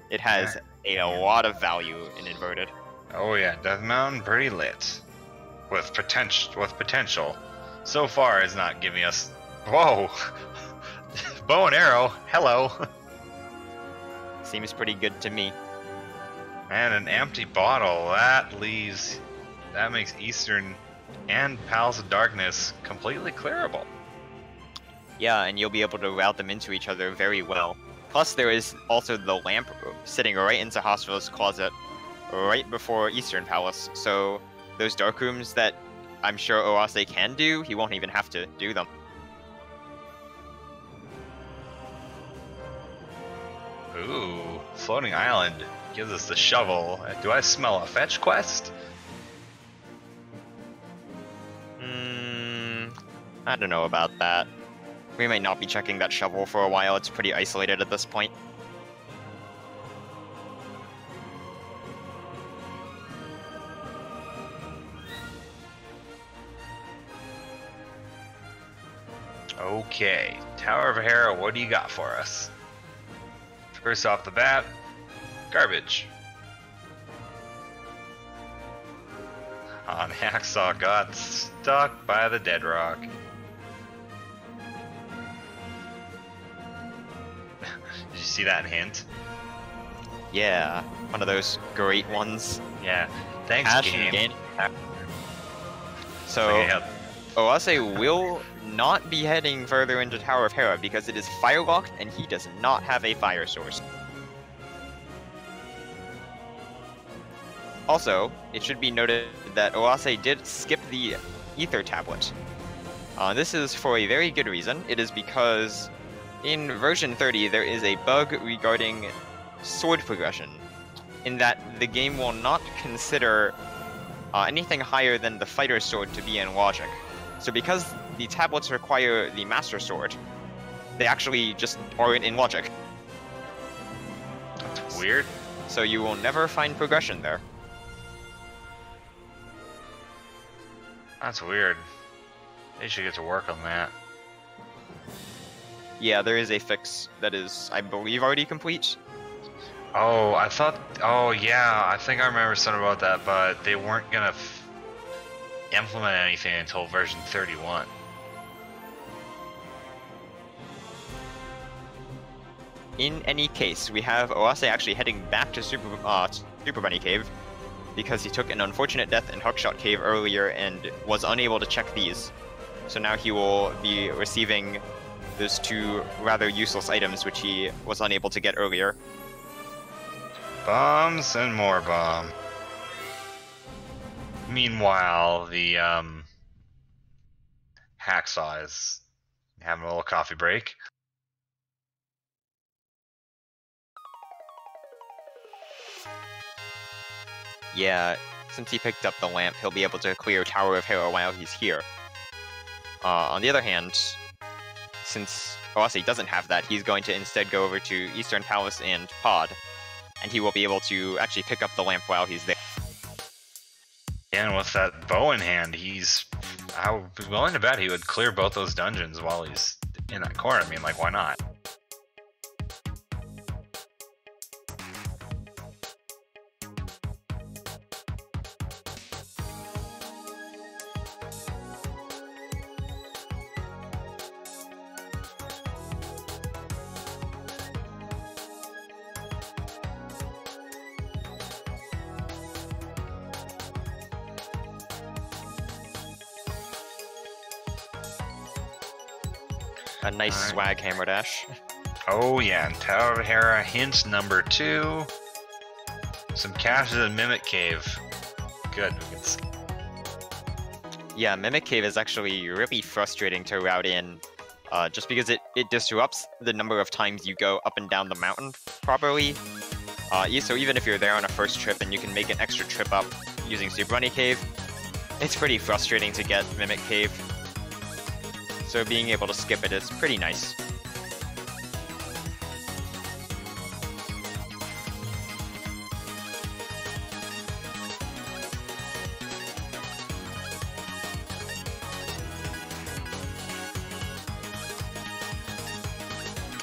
It has a lot of value in Inverted. Oh yeah, Death Mountain pretty lit. With potential. So far it's not giving us... Whoa! Bow and arrow, hello! Seems pretty good to me. And an empty bottle, that makes Eastern and Palace of Darkness completely clearable. Yeah, and you'll be able to route them into each other very well. Plus, there is also the lamp sitting right in Sahasrara's closet, right before Eastern Palace. So, those dark rooms that I'm sure Oase can do, he won't even have to do them. Ooh, floating island gives us the shovel. Do I smell a fetch quest? I don't know about that. We might not be checking that shovel for a while. It's pretty isolated at this point. Okay, Tower of Hera, what do you got for us? First off the bat, garbage. Hacksaww got stuck by the dead rock. Did you see that hint? Yeah, one of those great ones. Yeah, thanks, game. So, yeah. Oase will not be heading further into Tower of Hera because it is fire-locked and he does not have a fire source. Also, it should be noted that Oase did skip the Ether Tablet. This is for a very good reason. It is because in version 30 there is a bug regarding sword progression, in that the game will not consider anything higher than the fighter's sword to be in logic. So because the tablets require the Master Sword, they actually just aren't in logic. That's weird. So you will never find progression there. That's weird. They should get to work on that. Yeah, there is a fix that is, I believe, already complete. Oh, I thought. Oh, yeah. I think I remember something about that, but they weren't gonna implement anything until version 31. In any case, we have Oase actually heading back to Super Bunny Cave because he took an unfortunate death in Hookshot Cave earlier and was unable to check these. So now he will be receiving those two rather useless items which he was unable to get earlier. Bombs and more bomb. Meanwhile, the Hacksaww is having a little coffee break. Yeah, since he picked up the lamp, he'll be able to clear Tower of Hero while he's here. On the other hand, since Oase doesn't have that, he's going to instead go over to Eastern Palace and Pod, and he will be able to actually pick up the lamp while he's there. And with that bow in hand, I would be willing to bet he would clear both those dungeons while he's in that corner. I mean, like, why not? A nice swag hammer dash. Oh yeah, and Tower of Hera, hint number 2. Some caches in Mimic Cave. Good. Yeah, Mimic Cave is actually really frustrating to route in, just because it disrupts the number of times you go up and down the mountain properly. So even if you're there on a first trip and you can make an extra trip up using Super Bunny Cave, it's pretty frustrating to get Mimic Cave. So being able to skip it is pretty nice.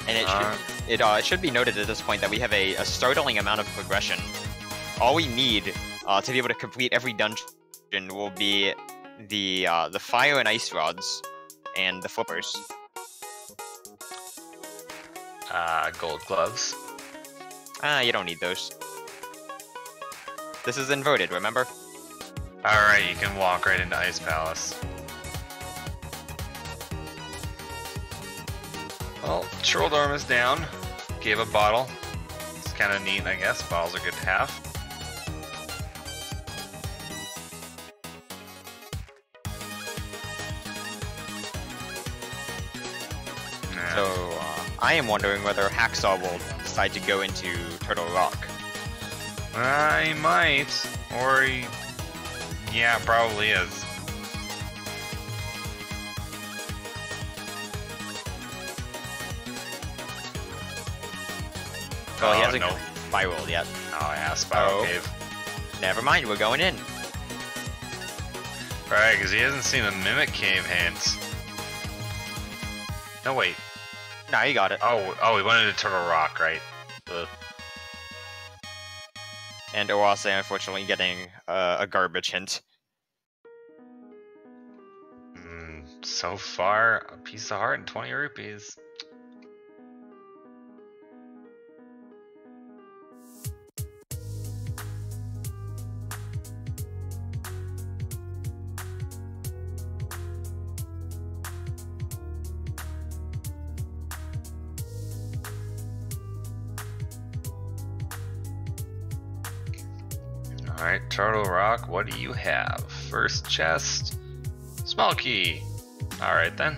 And it should be noted at this point that we have a startling amount of progression. All we need to be able to complete every dungeon will be the fire and ice rods and the flippers. Gold gloves. You don't need those. This is inverted, remember? Alright, you can walk right into Ice Palace. Well, Troll is down. Gave a bottle. It's kind of neat, I guess. Bottles are good to have. So, I am wondering whether Hacksaww will decide to go into Turtle Rock. He might. Or he... Yeah, probably is. Well, he hasn't spiraled yet. Oh yeah, Spiral Cave. Never mind, we're going in. Right, because he hasn't seen the Mimic Cave hints. No, wait. No, you got it. Oh, we went into Turtle Rock, right? Ugh. And Oase, unfortunately, getting a garbage hint. So far, a piece of heart and 20 rupees. Alright, Turtle Rock, what do you have? First chest, small key. Alright then.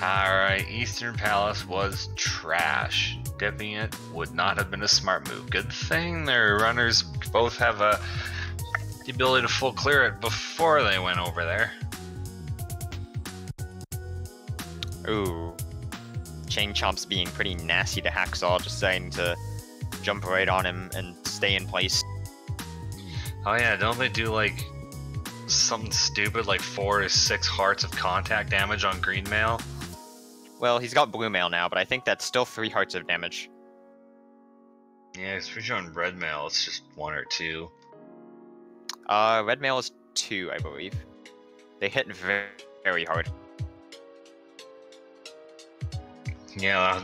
Alright, Eastern Palace was trash. Dipping it would not have been a smart move. Good thing their runners both have the ability to full clear it before they went over there. Ooh. Chain Chomp's being pretty nasty to Hacksaww, just saying to jump right on him and stay in place. Oh yeah, don't they do like something stupid like 4 to 6 hearts of contact damage on green mail? Well, he's got blue mail now, but I think that's still 3 hearts of damage. Yeah, especially on red mail, it's just 1 or 2. Red mail is 2, I believe. They hit very, very hard. Yeah,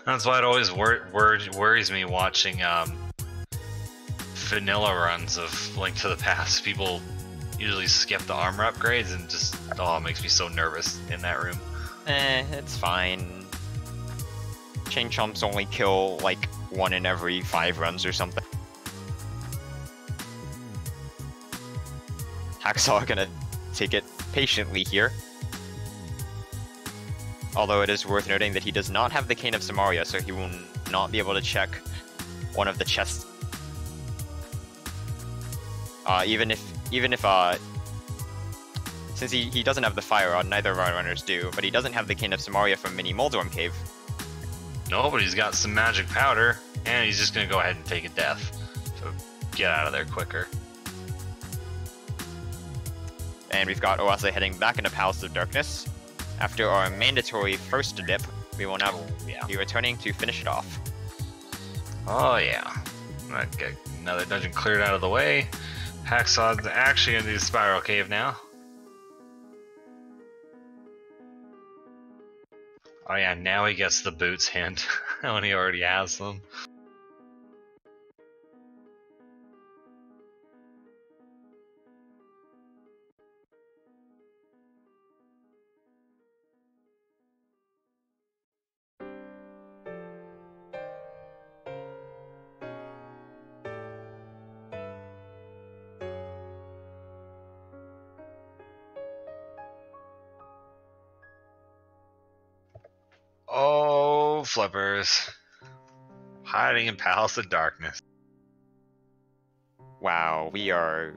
that's why it always worries me watching vanilla runs of Link to the Past. People usually skip the armor upgrades and just, oh, it makes me so nervous in that room. It's fine. Chain Chomps only kill like 1 in every 5 runs or something. Hacksaww gonna take it patiently here. Although it is worth noting that he does not have the Cane of Samaria, so he will not be able to check one of the chests. Even if since he doesn't have the Fire Rod, neither of our runners do, but he doesn't have the Cane of Samaria from Mini Moldorm Cave. No, but he's got some magic powder, and he's just gonna go ahead and take a death to get out of there quicker. And we've got Oase heading back into Palace of Darkness. After our mandatory first dip, we will now be returning to finish it off. Oh yeah. Get another dungeon cleared out of the way. Hacksaw's actually gonna do the Spiral Cave now. Oh yeah, now he gets the boots hint when he already has them. Oh, flippers. Hiding in Palace of Darkness. Wow, we are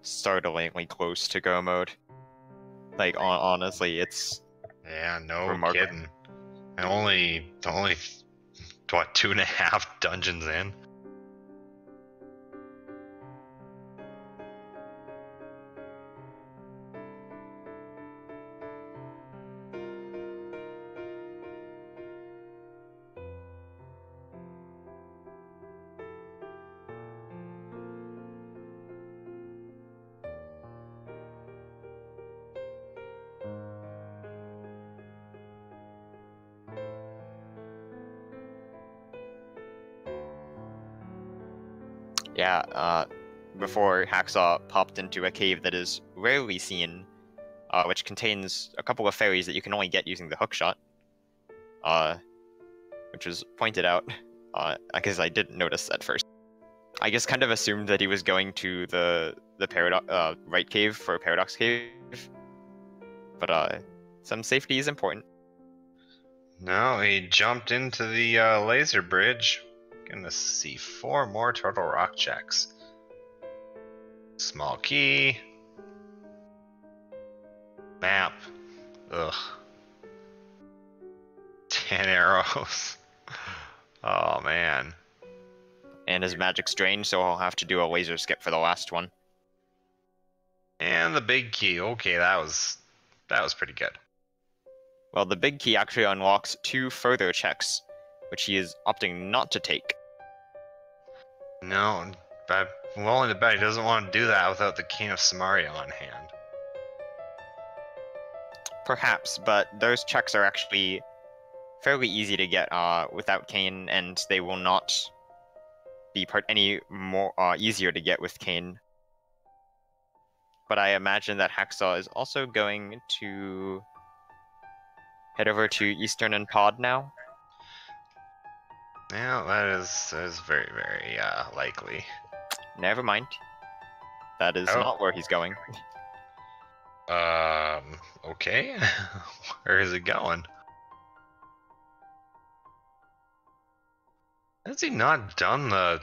startlingly close to go mode. Like, honestly, it's Yeah, no remarkable. kidding. And only what, 2.5 dungeons in? Yeah, before Hacksaww popped into a cave that is rarely seen, which contains a couple of fairies that you can only get using the hookshot, which was pointed out, because I didn't notice at first. I just kind of assumed that he was going to the right cave for Paradox Cave, but some safety is important. No, he jumped into the laser bridge. Gonna see 4 more Turtle Rock checks. Small key. Map. Ugh. 10 arrows. Oh man. And his magic's drained, so I'll have to do a laser skip for the last one. And the big key. Okay, that was pretty good. Well, the big key actually unlocks 2 further checks, which he is opting not to take. No, I'm willing to bet he doesn't want to do that without the Cane of Samaria on hand. Perhaps, but those checks are actually fairly easy to get without Cane, and they will not be any more easier to get with Cane. But I imagine that Hacksaww is also going to head over to Eastern and Pod now. Yeah, that is very, very likely. Never mind. That is not where he's going. Okay. Where is it going? Has he not done the...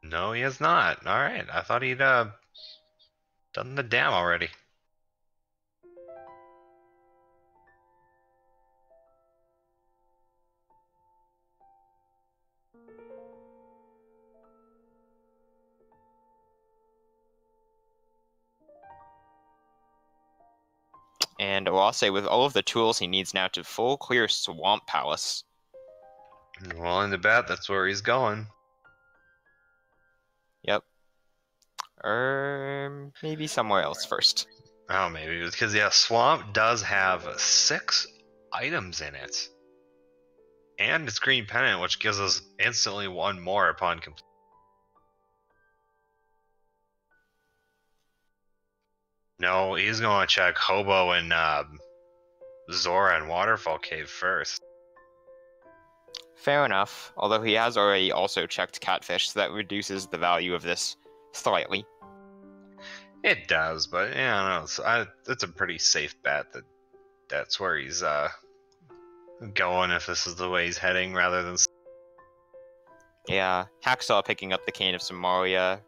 No, he has not. Alright, I thought he'd done the dam already. And Oase with all of the tools he needs now to full clear Swamp Palace. Willing to bet that's where he's going. Yep. Maybe somewhere else first. Oh, maybe because yeah, Swamp does have 6 items in it, and it's green pennant, which gives us instantly 1 more upon completion. No, he's going to check Hobo and Zora and Waterfall Cave first. Fair enough, although he has already also checked Catfish, so that reduces the value of this slightly. It does, but yeah, no, it's a pretty safe bet that that's where he's going if this is the way he's heading, rather than. Yeah, Hacksaww picking up the Cane of Somalia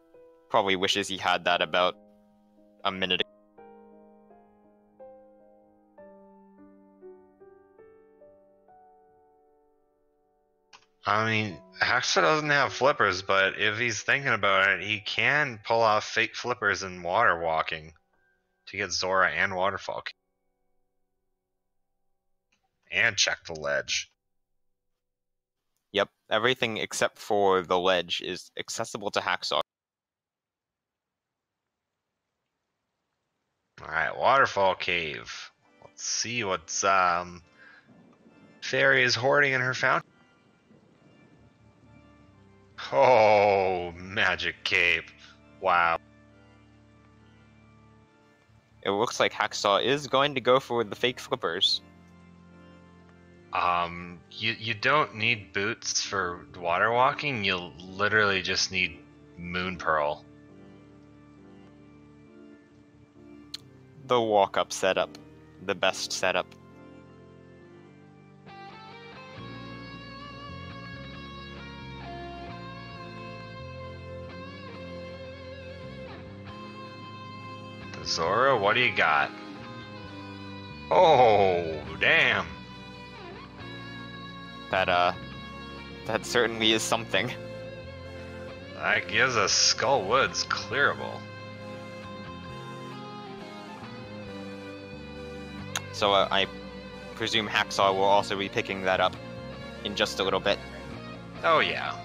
probably wishes he had that about a minute ago. I mean, Hacksaww doesn't have flippers, but if he's thinking about it, he can pull off fake flippers and water walking to get Zora and Waterfall. And check the ledge. Yep, everything except for the ledge is accessible to Hacksaww. Alright, Waterfall Cave. Let's see what's Fairy is hoarding in her fountain. Oh, magic cape. Wow. It looks like Hacksaww is going to go for the fake flippers. You don't need boots for water walking, you'll literally just need Moon Pearl. The walk-up setup. The best setup. Zora, what do you got? Oh, damn. That certainly is something. That gives us Skull Woods clearable. So I presume Hacksaww will also be picking that up in just a little bit. Oh yeah.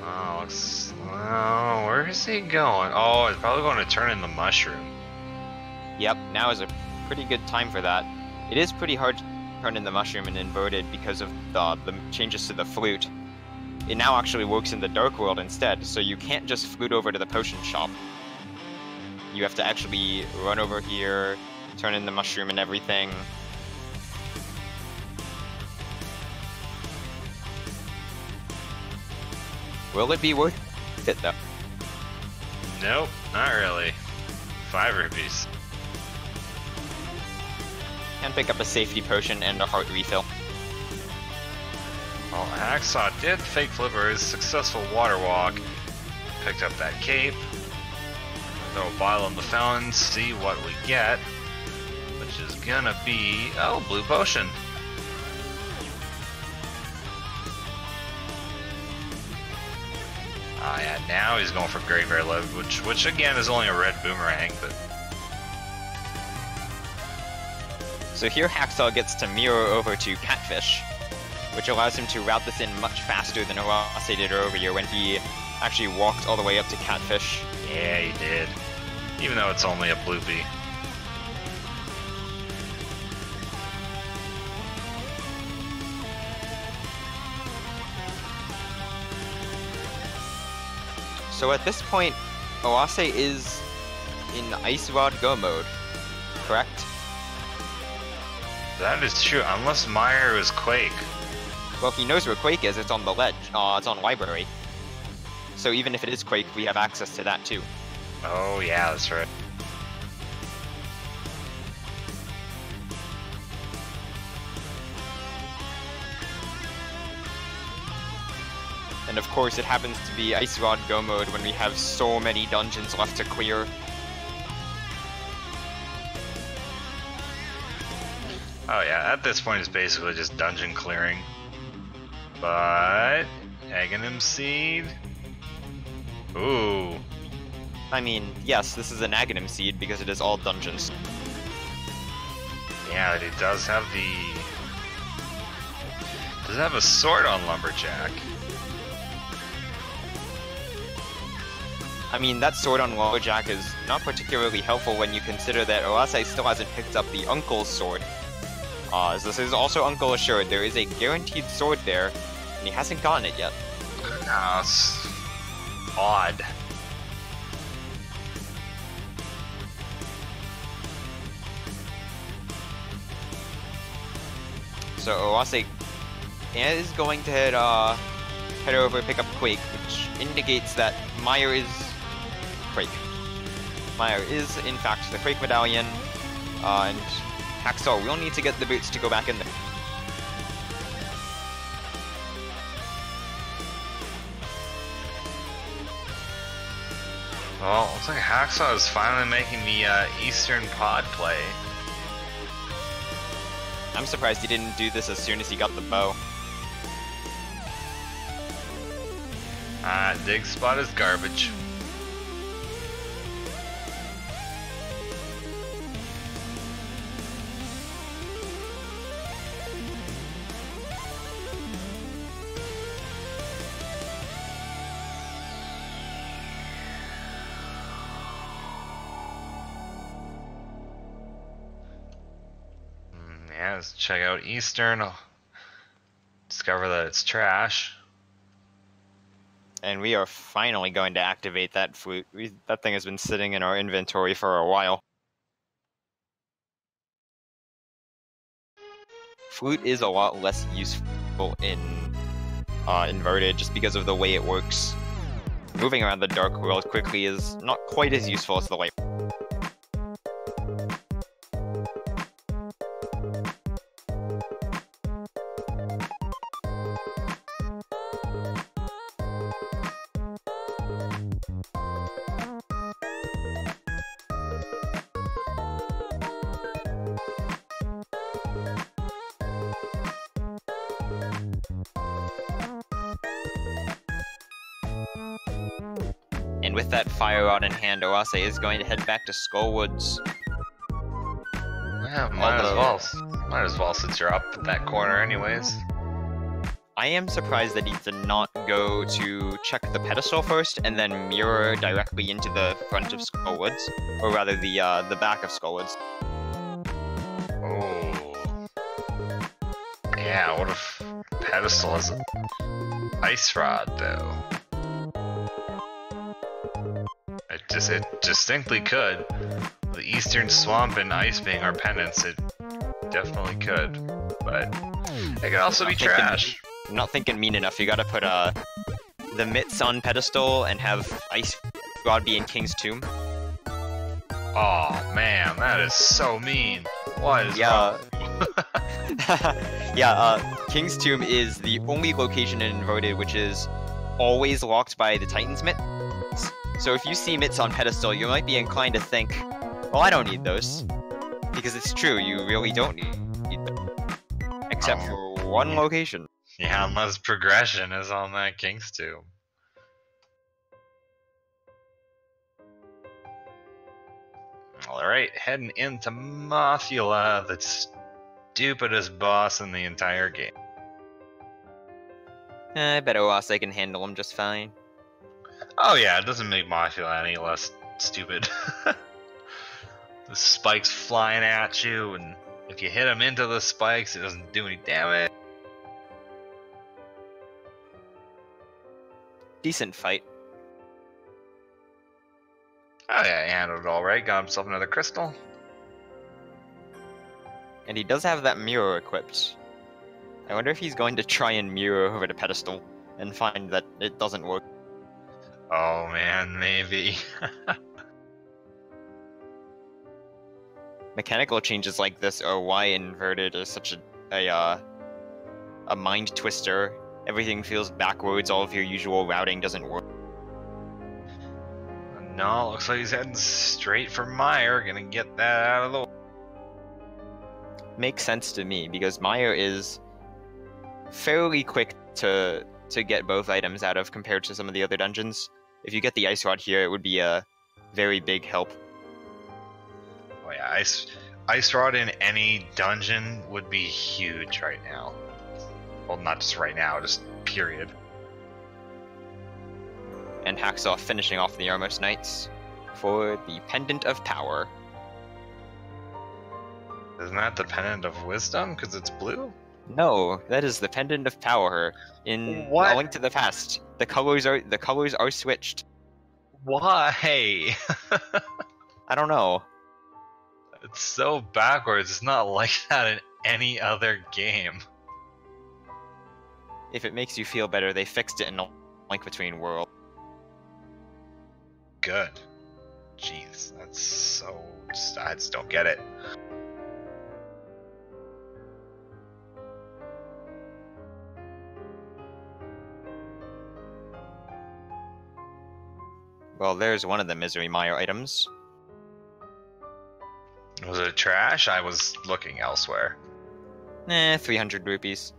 Oh, where is he going? Oh, he's probably going to turn in the mushroom. Yep, now is a pretty good time for that. It is pretty hard to turn in the mushroom and inverted because of the changes to the flute. It now actually works in the Dark World instead, so you can't just flute over to the potion shop. You have to actually run over here, turn in the mushroom and everything. Will it be worth it though? Nope, not really. 5 rupees. And pick up a safety potion and a heart refill. Well, Hacksaww did fake flippers, successful water walk, picked up that cape, throw a bottle in the fountain, see what we get, which is gonna be, oh, blue potion. Ah, yeah, now he's going for Graveyard Load, which again is only a red boomerang, but. So here Hacksaww gets to mirror over to Catfish, which allows him to route this in much faster than Oase did earlier when he actually walked all the way up to Catfish. Yeah, he did. Even though it's only a bloopy. So at this point, Oase is in Ice Rod Go mode, correct? That is true, unless Meyer is Quake. Well, if he knows where Quake is, it's on the ledge. It's on Library. So even if it is Quake, we have access to that too. Oh yeah, that's right. And of course, it happens to be Ice Rod Go mode when we have so many dungeons left to clear. Oh yeah, at this point it's basically just dungeon clearing. But Aghanim Seed. Ooh. I mean, yes, this is an Aghanim seed because it is all dungeons. Yeah, it does have the... Does it have a sword on Lumberjack? I mean, that sword on Lumberjack is not particularly helpful when you consider that Oase still hasn't picked up the Uncle's sword. As this is also Uncle assured, there is a guaranteed sword there, and he hasn't gotten it yet. No, it's odd. So Oase is going to head over and pick up Quake, which indicates that Meyer is Quake. Meyer is, in fact, the Quake Medallion, and Hacksaww will need to get the boots to go back in there. Well, looks like Hacksaww is finally making the Eastern pod play. I'm surprised he didn't do this as soon as he got the bow. Dig spot is garbage. Yeah, let's check out Eastern. I'll discover that it's trash. And we are finally going to activate that flute. That thing has been sitting in our inventory for a while. Flute is a lot less useful in Inverted just because of the way it works. Moving around the Dark World quickly is not quite as useful as the Light. And with that fire rod in hand, Oase is going to head back to Skullwoods. Yeah, might as well since you're up at that corner anyways. I am surprised that he did not go to check the pedestal first and then mirror directly into the front of Skullwoods, or rather the back of Skullwoods. Oh. Yeah, what if pedestal has an ice rod though? It distinctly could. The Eastern Swamp and Ice being our pendants, it definitely could. But it could also be trash. I'm not thinking mean enough. You gotta put the mitts on pedestal and have Ice Rod be in King's Tomb. Oh man, that is so mean. What is wrong? Yeah, King's Tomb is the only location in Inverted which is always locked by the Titan's Mitt. So if you see mitts on pedestal, you might be inclined to think, well, I don't need those. Because it's true, you really don't need them. Except for one location. Yeah, unless progression is on that King's Tomb. Alright, heading into Mothula, the stupidest boss in the entire game. I bet Oase can handle him just fine. Oh yeah, it doesn't make Mothula any less stupid. The spikes flying at you, and if you hit him into the spikes, it doesn't do any damage. Decent fight. Oh yeah, he handled it alright, got himself another crystal. And he does have that mirror equipped. I wonder if he's going to try and mirror over the pedestal and find that it doesn't work. Oh man, maybe. Mechanical changes like this are why Inverted is such a mind twister. Everything feels backwards, all of your usual routing doesn't work. No, looks like he's heading straight for Meyer, gonna get that out of the way. Makes sense to me, because Meyer is fairly quick to get both items out of compared to some of the other dungeons. if you get the ice rod here, it would be a very big help. Oh yeah, ice rod in any dungeon would be huge right now. Well, not just right now, just period. And Hacksaww finishing off the Armos Knights for the Pendant of Power. Isn't that the Pendant of Wisdom? Because it's blue? No, that is the Pendant of Power. In What? A Link to the Past, the colors are switched. Why? I don't know. It's so backwards. It's not like that in any other game. If it makes you feel better, they fixed it in A Link Between Worlds. Good. Jeez, that's so... I just don't get it. Well, there's one of the Misery Mire items. Was it trash? I was looking elsewhere. 300 rupees.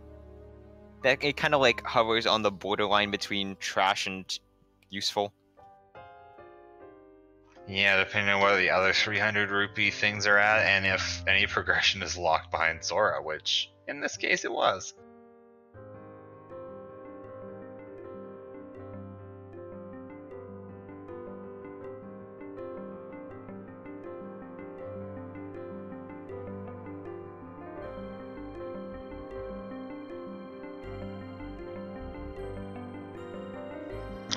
That it kind of like hovers on the borderline between trash and useful. Yeah, depending on where the other 300 rupee things are at, and if any progression is locked behind Zora, which in this case it was.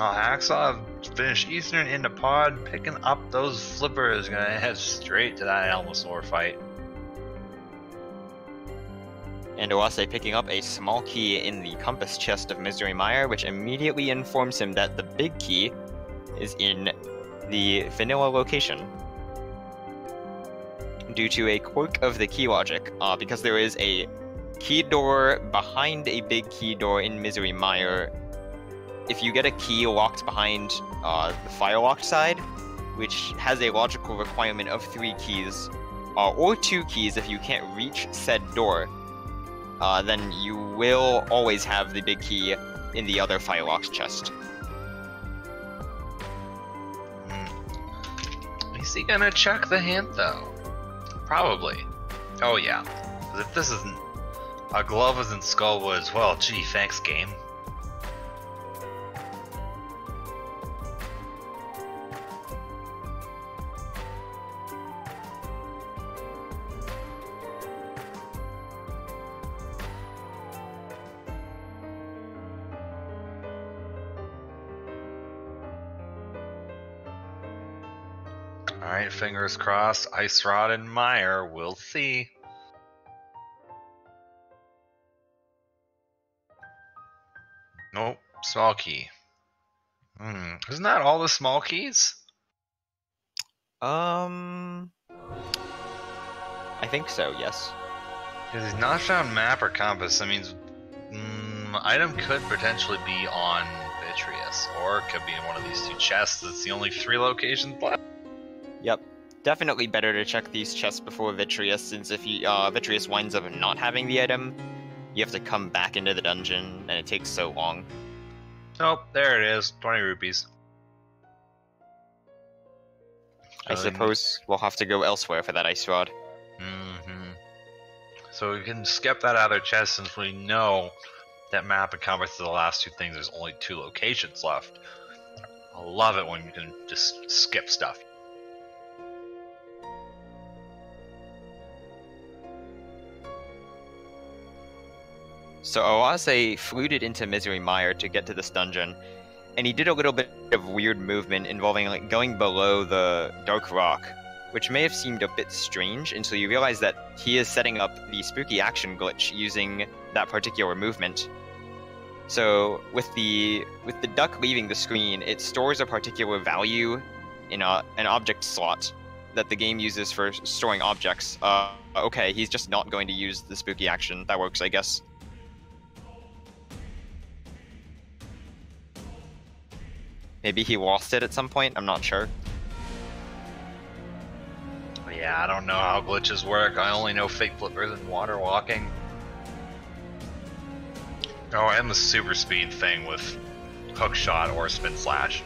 Oh, Hacksaww finished Eastern into pod, picking up those flippers, gonna head straight to that Elmosaur fight. And Oase picking up a small key in the compass chest of Misery Mire, which immediately informs him that the big key is in the vanilla location. Due to a quirk of the key logic, because there is a key door behind a big key door in Misery Mire. If you get a key locked behind the fire-locked side, which has a logical requirement of 3 keys, or 2 keys if you can't reach said door, then you will always have the big key in the other fire-locked chest. Is he gonna check the hint though? Probably. Oh yeah. 'Cause if this isn't a glove isn't Skullwoods, well, gee, thanks game. Alright, fingers crossed. Ice Rod and Mire, we'll see. Nope, small key. Isn't that all the small keys? I think so, yes. If he's not found map or compass, that means item could potentially be on Vitreous, or it could be in one of these 2 chests. It's the only 3 locations left. Yep. Definitely better to check these chests before Vitreous, since if you, Vitreous winds up not having the item, you have to come back into the dungeon, and it takes so long. Oh, there it is. 20 rupees. I suppose we'll have to go elsewhere for that ice rod. So we can skip that other chest since we know that map and compass are the last 2 things. There's only 2 locations left. I love it when you can just skip stuff. So Oase fluted into Misery Mire to get to this dungeon, and he did a little bit of weird movement involving like going below the Dark Rock, which may have seemed a bit strange until you realize that he is setting up the spooky action glitch using that particular movement. So with the duck leaving the screen, it stores a particular value in an object slot that the game uses for storing objects. Okay, he's just not going to use the spooky action. That works, I guess. Maybe he lost it at some point, I'm not sure. Yeah, I don't know how glitches work. I only know fake flippers and water walking. Oh, and the super speed thing with hook shot or spin slash.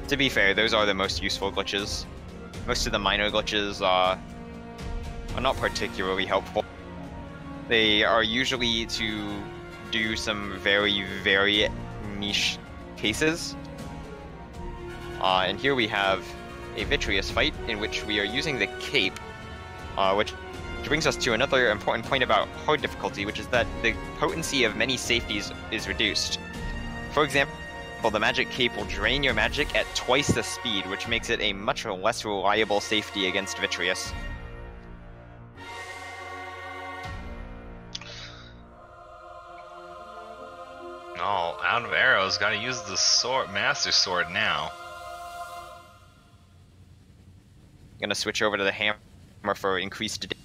To be fair, those are the most useful glitches. Most of the minor glitches are not particularly helpful. They are usually to do some very, very niche cases. And here we have a Vitreous fight in which we are using the cape, which brings us to another important point about hard difficulty, which is that the potency of many safeties is reduced. For example, the magic cape will drain your magic at twice the speed, which makes it a much less reliable safety against Vitreous. Oh, out of arrows, gotta use the sword, Master Sword now. I'm gonna switch over to the hammer for increased damage.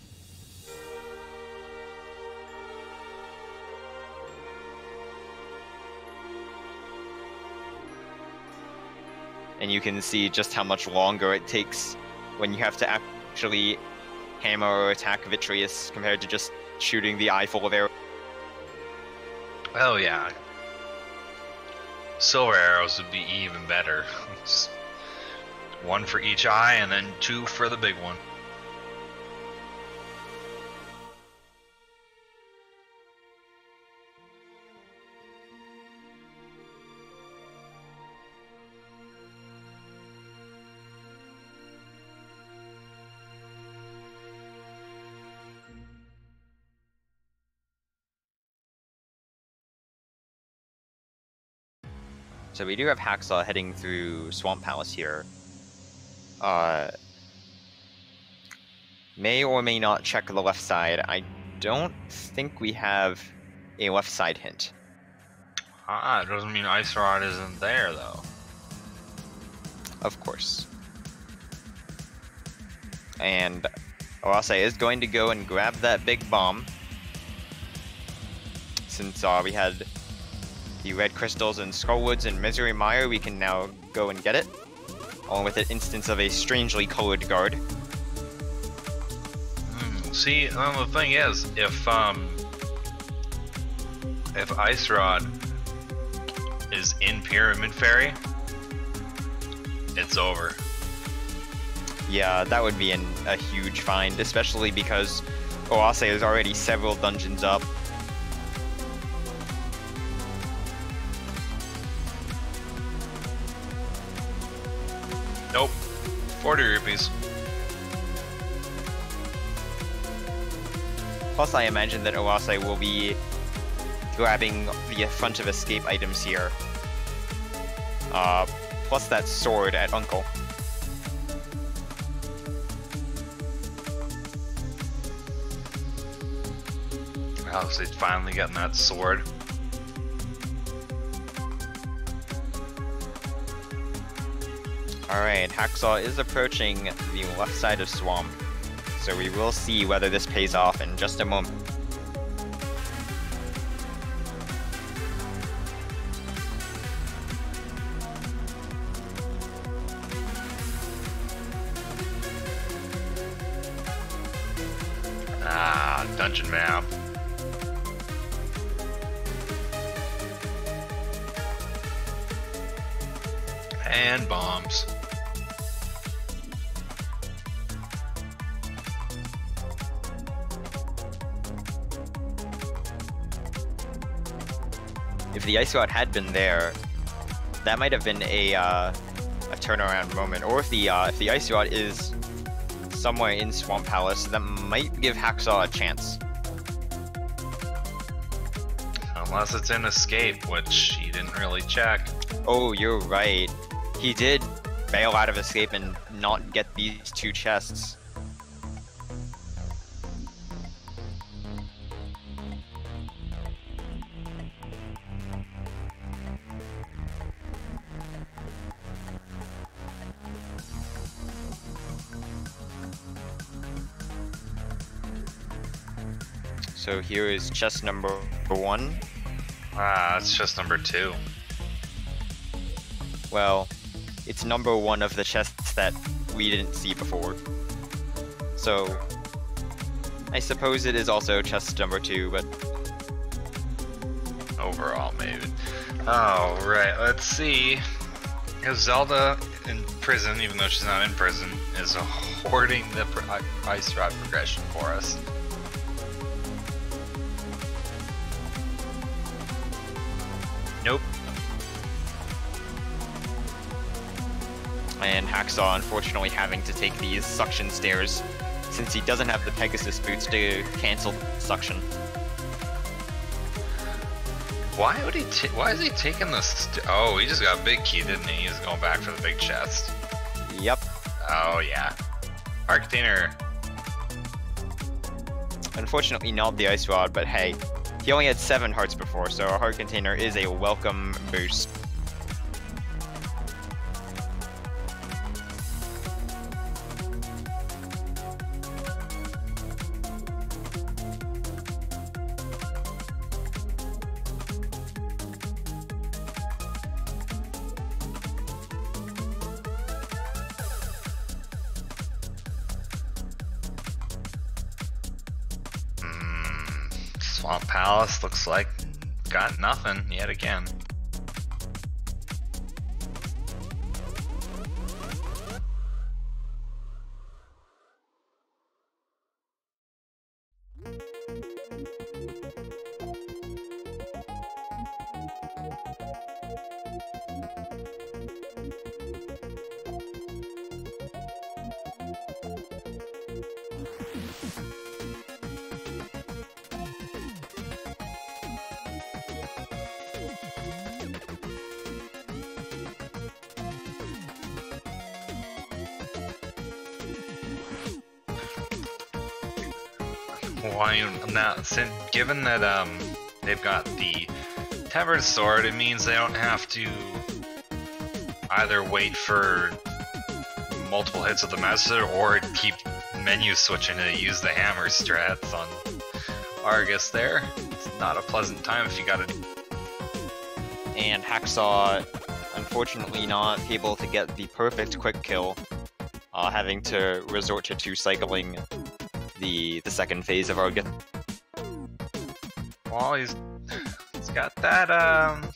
And you can see just how much longer it takes when you have to actually hammer or attack Vitreous compared to just shooting the eye full of arrows. Oh yeah. Silver arrows would be even better. One for each eye and then two for the big one. So we do have Hacksaww heading through Swamp Palace here. May or may not check the left side. I don't think we have a left side hint. Ah, it doesn't mean Ice Rod isn't there, though. Of course. And Oase is going to go and grab that big bomb. Since we had the red crystals and Skullwoods and Misery Mire, we can now go and get it. Along with an instance of a strangely colored guard. See, the thing is, if Ice Rod is in Pyramid Fairy, it's over. Yeah, that would be a huge find, especially because Oase is already several dungeons up. Nope. 40 rupees. Plus, I imagine that Oase will be grabbing the front of escape items here. Plus that sword at Uncle. Wow, so he's finally getting that sword. Alright, Hacksaww is approaching the left side of Swamp, so we will see whether this pays off in just a moment. Ah, dungeon map. And bombs. If the Ice Rod had been there, that might have been a turnaround moment. Or if the Ice Rod is somewhere in Swamp Palace, that might give Hacksaww a chance. Unless it's in Escape, which he didn't really check. Oh, you're right. He did bail out of Escape and not get these two chests. So here is chest number 1. Ah, it's just number 2. Well, it's number 1 of the chests that we didn't see before. So, I suppose it is also chest number 2, but... Overall, maybe. Oh, right, let's see. Because Zelda in prison, even though she's not in prison, is hoarding the ice rod progression for us. Nope. And Hacksaww unfortunately having to take these suction stairs since he doesn't have the Pegasus boots to cancel suction. Why would he? Why is he taking this? Oh, he just got a big key, didn't he? He's going back for the big chest. Yep. Oh yeah. Heart container. Unfortunately not the ice rod, but hey, he only had 7 hearts before, so a heart container is a welcome boost. Swamp Palace looks like got nothing yet again. Why now? Given that they've got the Tempered Sword, it means they don't have to either wait for multiple hits of the master or keep menu switching to use the hammer strats on Argus. There, it's not a pleasant time if you got to. And Hacksaww, unfortunately, not able to get the perfect quick kill, having to resort to 2-cycling the second phase of Argus. Well, he's got that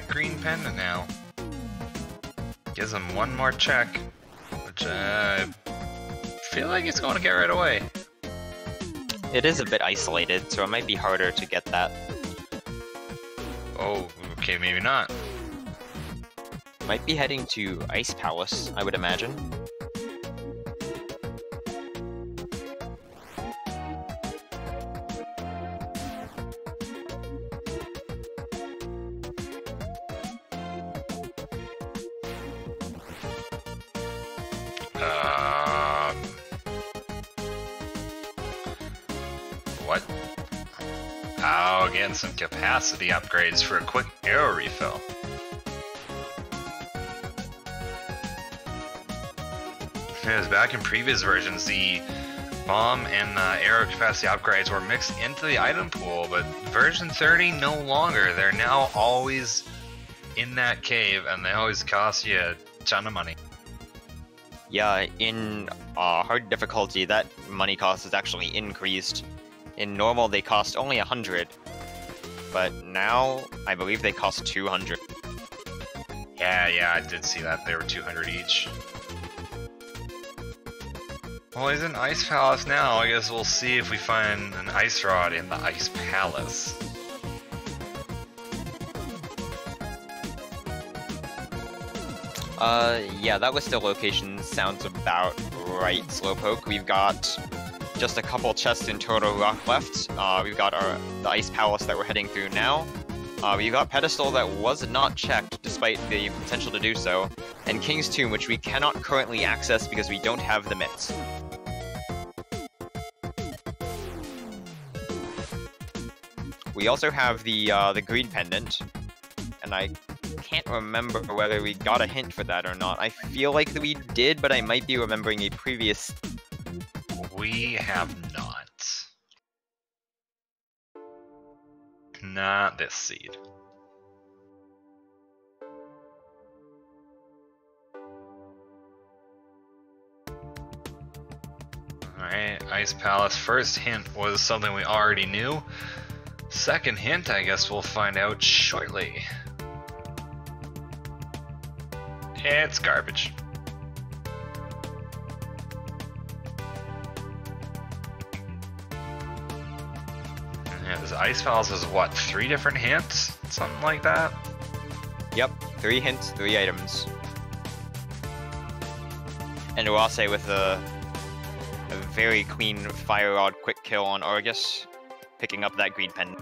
green pendant now. Gives him one more check, which I feel like he's going to get right away. It is a bit isolated, so it might be harder to get that. Oh, okay, maybe not. Might be heading to Ice Palace, I would imagine. What? Oh, getting some capacity upgrades for a quick arrow refill. Because back in previous versions, the bomb and arrow capacity upgrades were mixed into the item pool, but version 30 no longer. They're now always in that cave, and they always cost you a ton of money. Yeah, in hard difficulty, that money cost is actually increased. In normal, they cost only 100, but now I believe they cost 200. Yeah, I did see that. They were 200 each. Well, he's in Ice Palace now. I guess we'll see if we find an ice rod in the Ice Palace. Yeah, that list of locations sounds about right, Slowpoke. We've got just a couple chests in Turtle Rock left. We've got the Ice Palace that we're heading through now. We've got Pedestal that was not checked, despite the potential to do so. And King's Tomb, which we cannot currently access because we don't have the mitts. We also have the green pendant, and I can't remember whether we got a hint for that or not. I feel like we did, but I might be remembering a previous... We have not. Not this seed. Alright, Ice Palace. First hint was something we already knew. Second hint, I guess we'll find out shortly. It's garbage. Yeah, this Ice Palace is what, 3 different hints? Something like that? Yep, 3 hints, 3 items. And Oase with a very clean Fire Rod quick kill on Argus, picking up that green pen.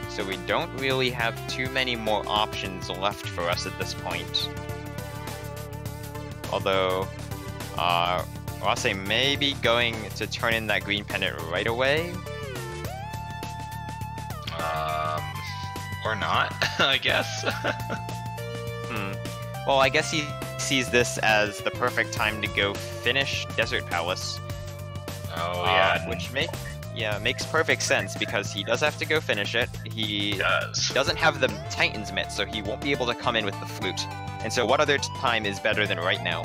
So we don't really have too many more options left for us at this point. Although, Oase may be going to turn in that green pendant right away. Or not, I guess. Well, I guess he sees this as the perfect time to go finish Desert Palace. Oh, yeah. Which makes perfect sense, because he does have to go finish it. He doesn't have the Titan's Mitt, so he won't be able to come in with the flute. And so what other time is better than right now?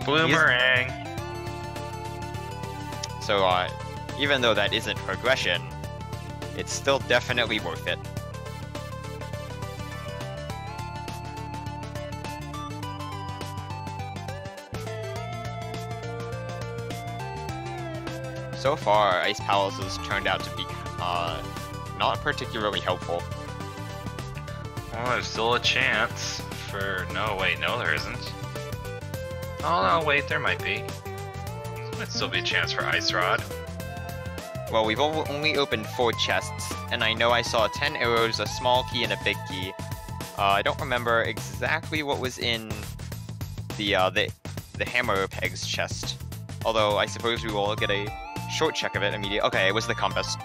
Bloomerang! So, even though that isn't progression, it's still definitely worth it. So far, Ice Palace has turned out to be not particularly helpful. Well, there's still a chance for... No, wait, no there isn't. Oh, no, wait, there might be. There might still be a chance for Ice Rod. Well, we've only opened 4 chests, and I know I saw 10 arrows, a small key, and a big key. I don't remember exactly what was in the hammer pegs chest. Although, I suppose we will get a short check of it immediately. Okay, it was the compass.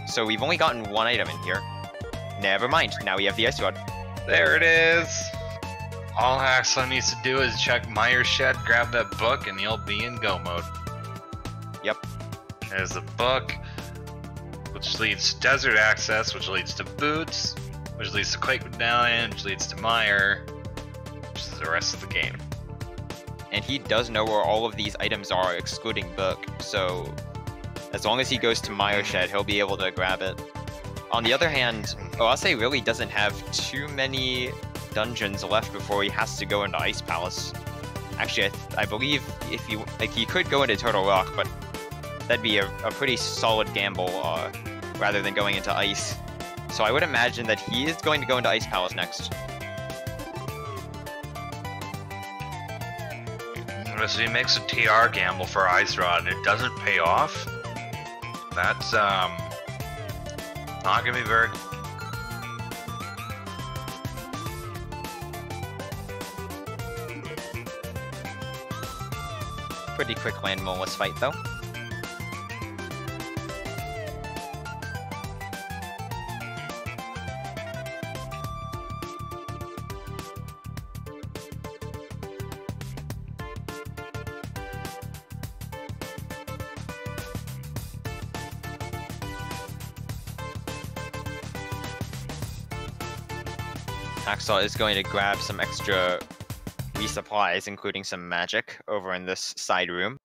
So we've only gotten 1 item in here. Never mind, now we have the Ice Rod. There it is! All Hacksaww needs to do is check Meyer's shed, grab that book, and he'll be in go mode. Yep. There's the book, which leads to Desert Access, which leads to Boots, which leads to Quake Medallion, which leads to Meyer, which is the rest of the game. And he does know where all of these items are, excluding Book, so as long as he goes to Meyer's shed, he'll be able to grab it. On the other hand, Oase really doesn't have too many dungeons left before he has to go into Ice Palace. Actually, I believe if he could go into Turtle Rock, but that'd be a pretty solid gamble rather than going into Ice. So I would imagine that he is going to go into Ice Palace next. So he makes a TR gamble for Ice Rod and it doesn't pay off. That's not gonna be very. Pretty quick landmolus fight though. Hacksaww is going to grab some extra resupplies, including some magic, over in this side room.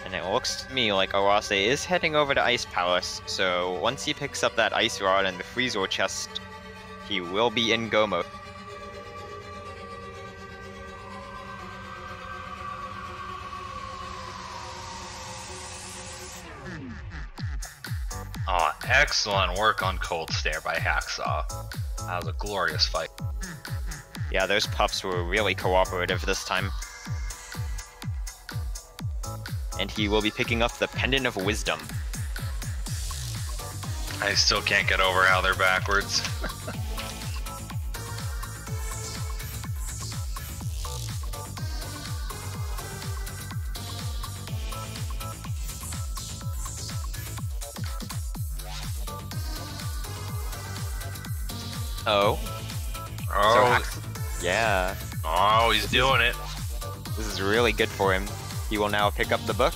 And it looks to me like Oase is heading over to Ice Palace, so once he picks up that Ice Rod and the Freezer chest, he will be in go mode. Oh, excellent work on Cold Stare by Hacksaww. That was a glorious fight. Yeah, those pups were really cooperative this time. And he will be picking up the Pendant of Wisdom. I still can't get over how they're backwards. Oh. Oh. So yeah. Oh, he's doing it. This is really good for him. He will now pick up the book,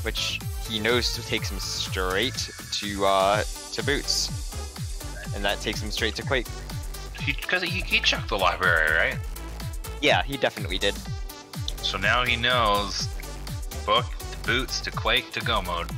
which he knows takes him straight to Boots, and that takes him straight to Quake. Because he checked the library, right? Yeah, he definitely did. So now he knows book to Boots to Quake to Go mode.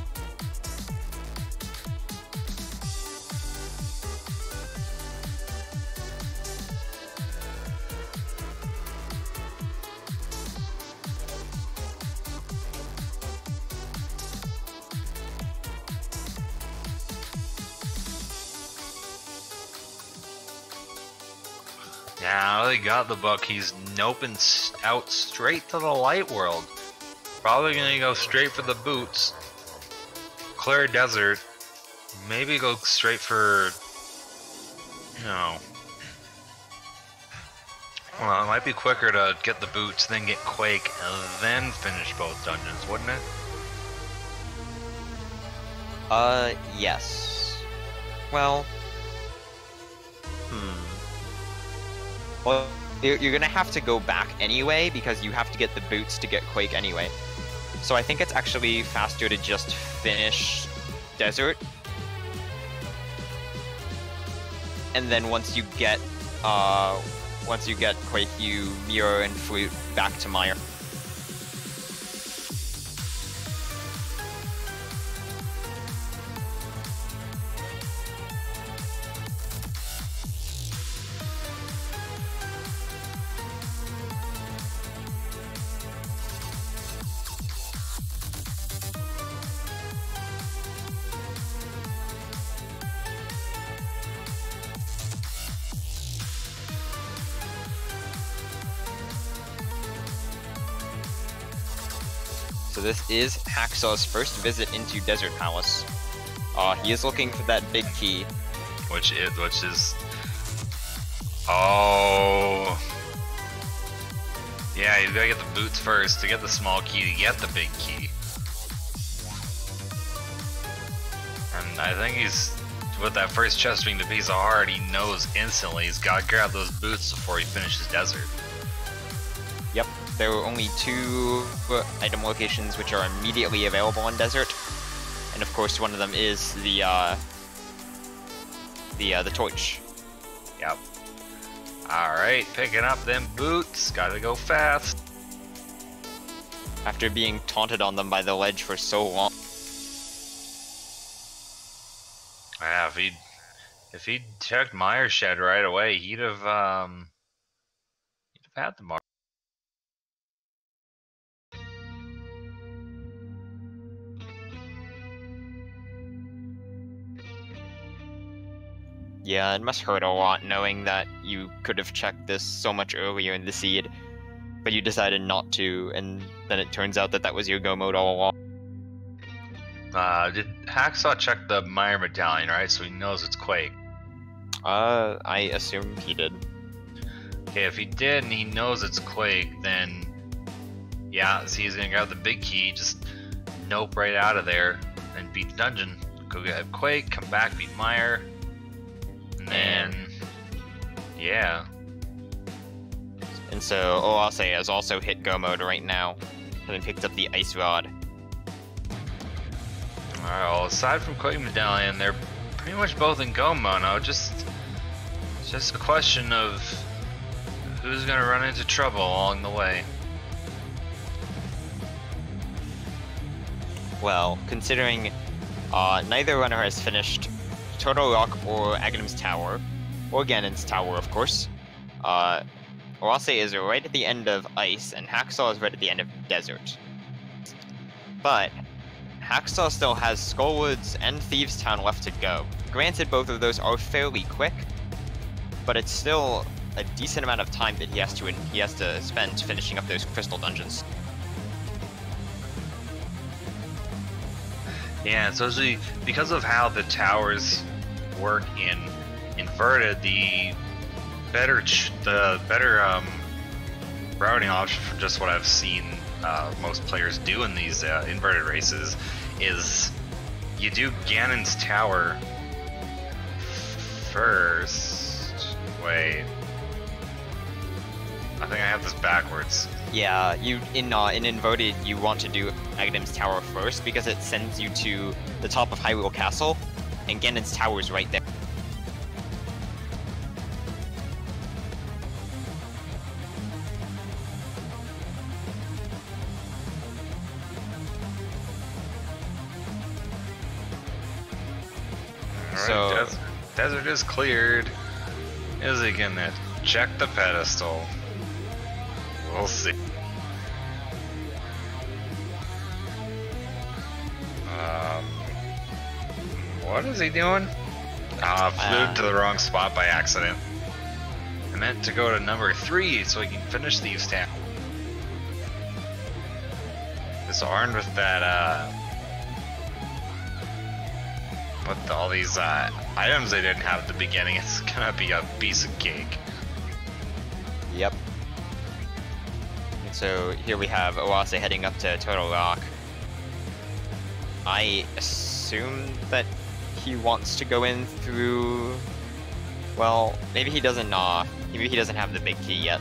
Now they got the book, he's noping out straight to the light world. Probably gonna go straight for the Boots. Clear desert. Maybe go straight for... No. Well, it might be quicker to get the Boots, then get Quake, and then finish both dungeons, wouldn't it? Yes. Well... Well, you're gonna have to go back anyway, because you have to get the Boots to get Quake anyway. So I think it's actually faster to just finish Desert. And then once you get Quake, you mirror and flute back to Mire. So this is Hacksaw's first visit into Desert Palace. He is looking for that big key. Which is... Oh... Yeah, you gotta get the Boots first to get the small key to get the big key. And I think he's... With that first chest being the piece of heart, he knows instantly he's gotta grab those Boots before he finishes Desert. Yep, there were only 2 item locations which are immediately available in Desert, and of course one of them is the torch. Yep. Alright, picking up them Boots, gotta go fast. After being taunted on them by the ledge for so long. Yeah, if he'd checked Mire's shed right away, he'd have had the mark. Yeah, it must hurt a lot knowing that you could have checked this so much earlier in the seed, but you decided not to, and then it turns out that that was your go mode all along. Did Hacksaww check the Mire medallion, right? So he knows it's Quake. I assume he did. Okay, if he did and he knows it's Quake, then... Yeah, see, he's gonna grab the big key, just nope right out of there, and beat the dungeon. Go get Quake, come back, beat Mire... And then, yeah. And so Oase has also hit go mode right now, having picked up the ice rod. Alright, well, aside from Quake Medallion, they're pretty much both in go mode now. It's just a question of who's gonna run into trouble along the way. Well, considering neither runner has finished Turtle Rock or Aghanim's Tower, or Ganon's Tower, of course. Oase is right at the end of Ice, and Hacksaww is right at the end of Desert. But Hacksaww still has Skullwoods and Thieves Town left to go. Granted, both of those are fairly quick, but it's still a decent amount of time that he has to spend finishing up those crystal dungeons. Yeah, so because of how the towers work in Inverted, the better routing option for just what I've seen most players do in these Inverted races is you do Ganon's Tower first. Wait. I think I have this backwards. Yeah, you in inverted, you want to do Aghanim's tower first because it sends you to the top of Hyrule Castle, and Ganon's tower is right there. Alright, So desert is cleared. Is he gonna check the pedestal? We'll see. What is he doing? Flew to the wrong spot by accident. I meant to go to number 3 so we can finish Thieves' Town. It's armed with that, with all these, items they didn't have at the beginning. It's gonna be a piece of cake. Yep. And so here we have Oase heading up to Turtle Rock. I assume that he wants to go in through... Well, maybe he doesn't, maybe he doesn't have the big key yet.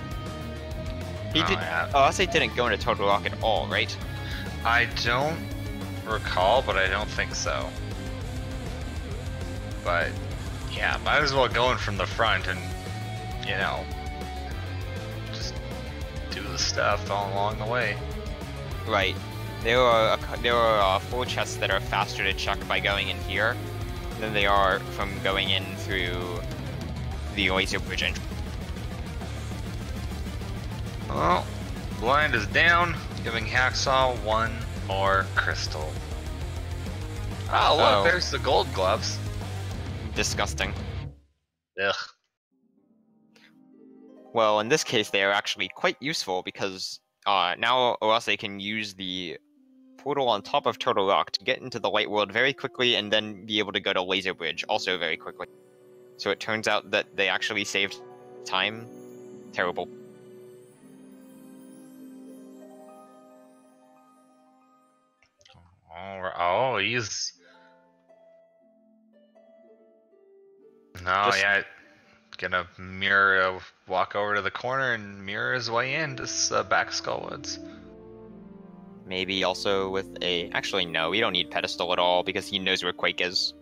Yeah. Oase didn't go into Turtle Rock at all, right? I don't recall, but I don't think so. But, yeah, might as well go in from the front and, you know, just do the stuff all along the way. Right. There are 4 chests that are faster to chuck by going in here than they are from going in through the laser bridge entrance. Well, blind is down, giving Hacksaww 1 more crystal. Oh, look, there's the gold gloves. Disgusting. Ugh. Well, in this case, they are actually quite useful because now Oase can use the portal on top of Turtle Rock to get into the light world very quickly and then be able to go to Laser Bridge also very quickly. So it turns out that they actually saved time. Terrible. Oh, he's... No, yeah, gonna mirror, walk over to the corner and mirror his way in to back Skullwoods. Maybe also with a... Actually, no, we don't need Pedestal at all because he knows where Quake is.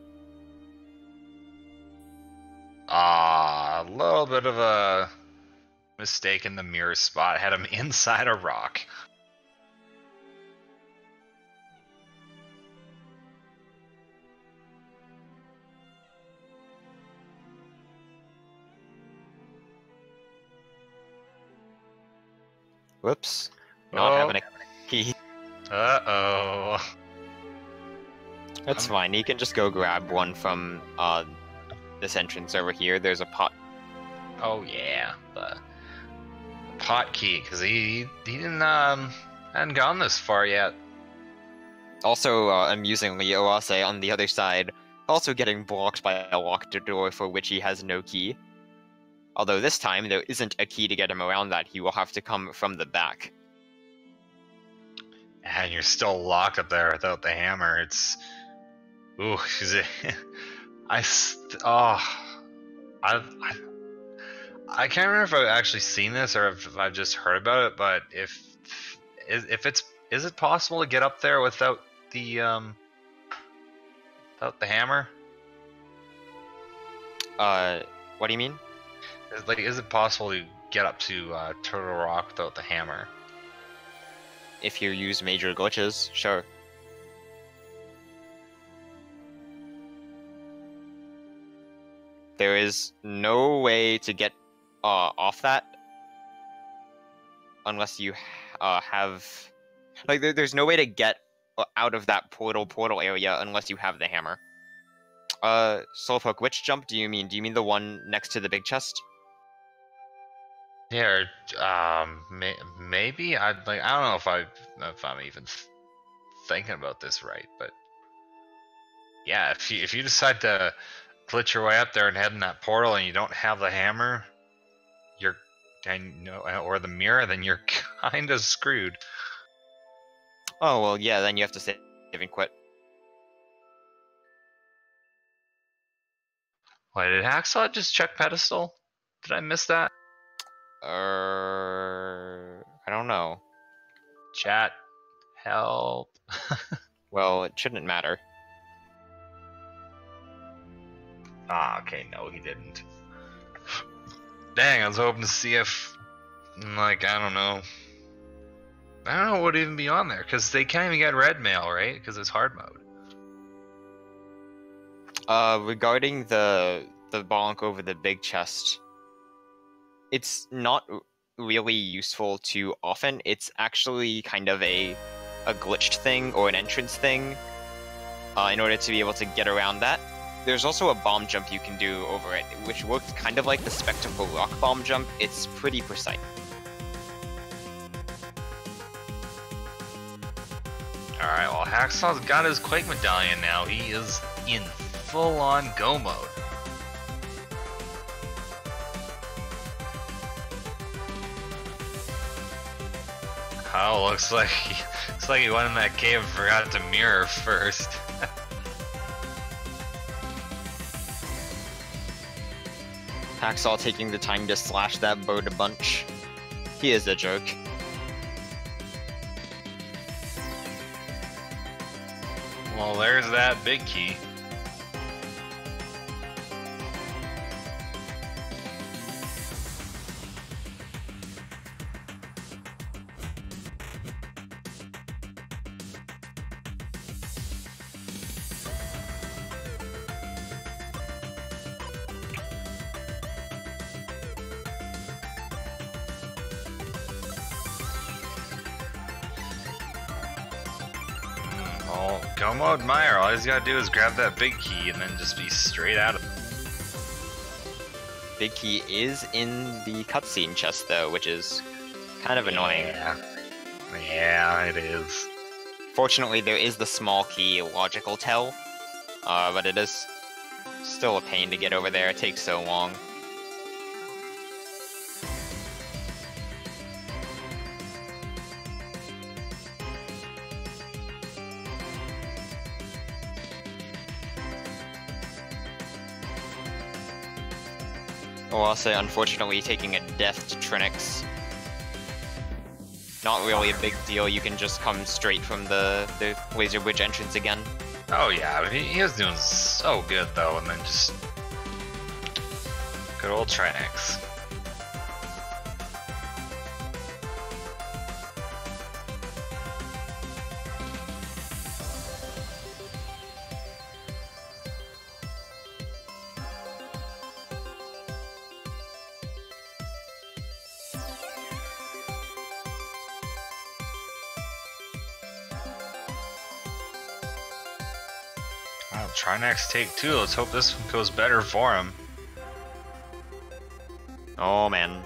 A little bit of a mistake in the mirror spot. Had him inside a rock. Whoops. Not having a key. Uh-oh. That's fine. He can just go grab one from this entrance over here. There's a pot. Oh yeah, the pot key, because he didn't hadn't gone this far yet. Also, amusingly, Oase on the other side, also getting blocked by a locked door for which he has no key. Although this time, there isn't a key to get him around that. He will have to come from the back. And you're still locked up there without the hammer. It's... Ooh, I can't remember if I've actually seen this or if I've just heard about it, but if is it possible to get up there without the hammer? What do you mean? Is it possible to get up to Turtle Rock without the hammer? If you use major glitches, sure. There is no way to get off that unless you have... Like, there's no way to get out of that portal area unless you have the hammer. Slowpoke, which jump do you mean? Do you mean the one next to the big chest? Yeah, maybe I don't know if I'm even thinking about this right, but yeah, if you decide to glitch your way up there and head in that portal and you don't have the hammer, or the mirror, then you're kind of screwed. Oh well, yeah. Then you have to save and quit. Wait, did Hacksaww just check pedestal? Did I miss that? I don't know. Chat, help. Well, it shouldn't matter. Ah, okay, no, he didn't. Dang, I was hoping to see if, like, I don't know what would even be on there, because they can't even get red mail, right? Because it's hard mode. Regarding the bonk over the big chest, it's not really useful too often. It's actually kind of a glitched thing or an entrance thing in order to be able to get around that. There's also a bomb jump you can do over it, which works kind of like the Spectacle Rock bomb jump. It's pretty precise. Alright, well, Hacksaw's got his Quake Medallion now. He is in full-on go mode. Oh, looks like he went in that cave and forgot to mirror first. Hacksaww taking the time to slash that boat a bunch. He is a jerk. Well, there's that big key. Well, go mode Meyer, all he's gotta do is grab that big key and then just be straight out of it. Big key is in the cutscene chest though, which is kind of annoying. Yeah, it is. Fortunately, there is the small key logical tell, but it is still a pain to get over there. It takes so long. Oase unfortunately taking a death to Trinix. Not really a big deal, you can just come straight from the laser bridge entrance again. Oh yeah, but he was doing so good though, and then just good old Trinix. Well, Trinix take two. Let's hope this one goes better for him. Oh man.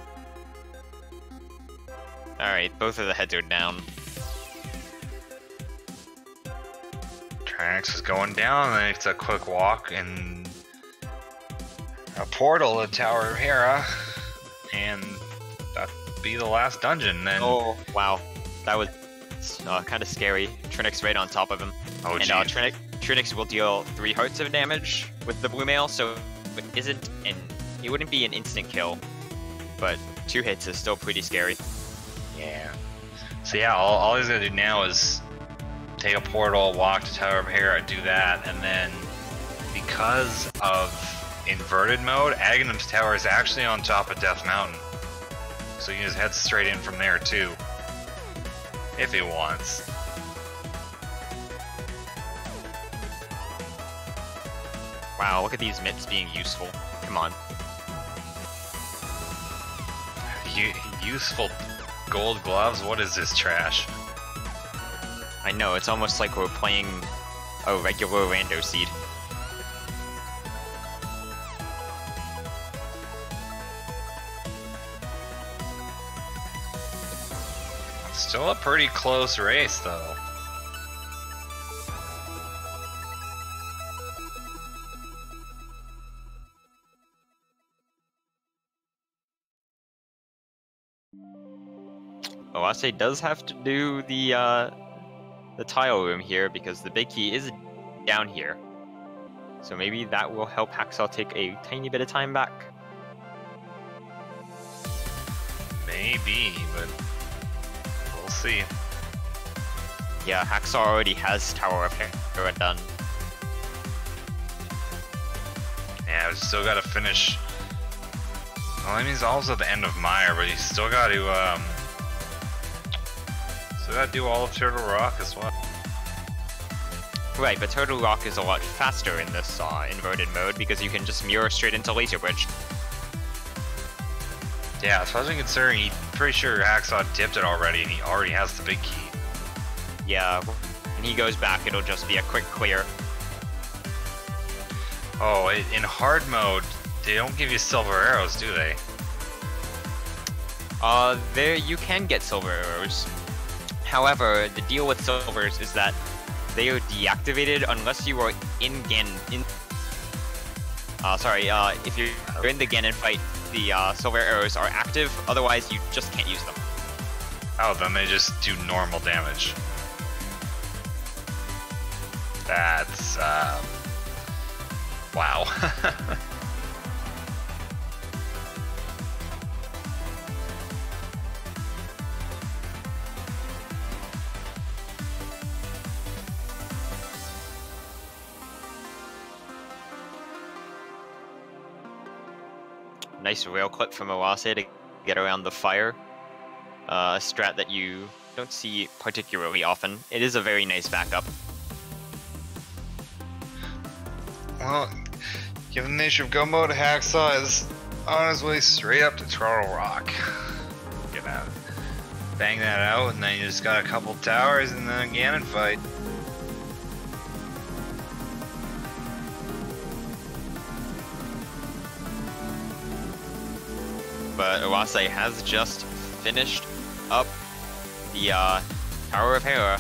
Alright, both of the heads are down. Trinix is going down, and then it's a quick walk and a portal to Tower of Hera, and that'd be the last dungeon then. Oh, wow. That was kind of scary. Trinix right on top of him. Oh, and Trinix will deal 3 hearts of damage with the blue mail, so it wouldn't be an instant kill, but 2 hits is still pretty scary. Yeah. So yeah, all he's gonna do now is take a portal, walk to Tower of Hera, do that, and then because of inverted mode, Aghanim's Tower is actually on top of Death Mountain, so he can just head straight in from there too, if he wants. Wow, look at these mitts being useful. Come on. Useful gold gloves? What is this trash? I know, it's almost like we're playing a regular rando seed. Still a pretty close race though. Oase does have to do the tile room here because the big key is down here. So maybe that will help Hacksaww take a tiny bit of time back. Maybe, but we'll see. Yeah, Hacksaww already has Tower of Hera done. Yeah, we still gotta finish. Well, that means also the end of Meyer, but you still gotta do all of Turtle Rock as well. Right, but Turtle Rock is a lot faster in this inverted mode because you can just mirror straight into Laser Bridge. Yeah, especially considering he's pretty sure Hacksaww dipped it already and he already has the big key. Yeah, when he goes back, it'll just be a quick clear. Oh, in hard mode, they don't give you silver arrows, do they? There you can get silver arrows. However, the deal with silvers is that they are deactivated unless you are in Ganon. If you're in the Ganon fight, the silver arrows are active. Otherwise, you just can't use them. Oh, then they just do normal damage. That's wow. Nice rail clip from Oase to get around the fire. A strat that you don't see particularly often. It is a very nice backup. Well, given the nature of Go mode, Hacksaww is on his way straight up to Turtle Rock. Gonna bang that out, and then you just got a couple towers and then a Ganon fight. But Oase has just finished up the Tower of Hera.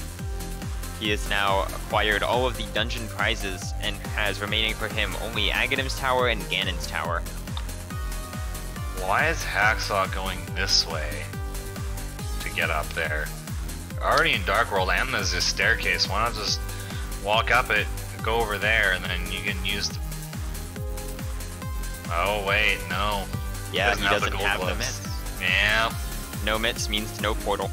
He has now acquired all of the dungeon prizes and has remaining for him only Aghanim's Tower and Ganon's Tower. Why is Hacksaww going this way to get up there? Already in Dark World, and there's this staircase. Why not just walk up it, go over there, and then you can use the... Oh wait, no. Yeah, he doesn't have the mitts. Yeah. No mitts means no portal.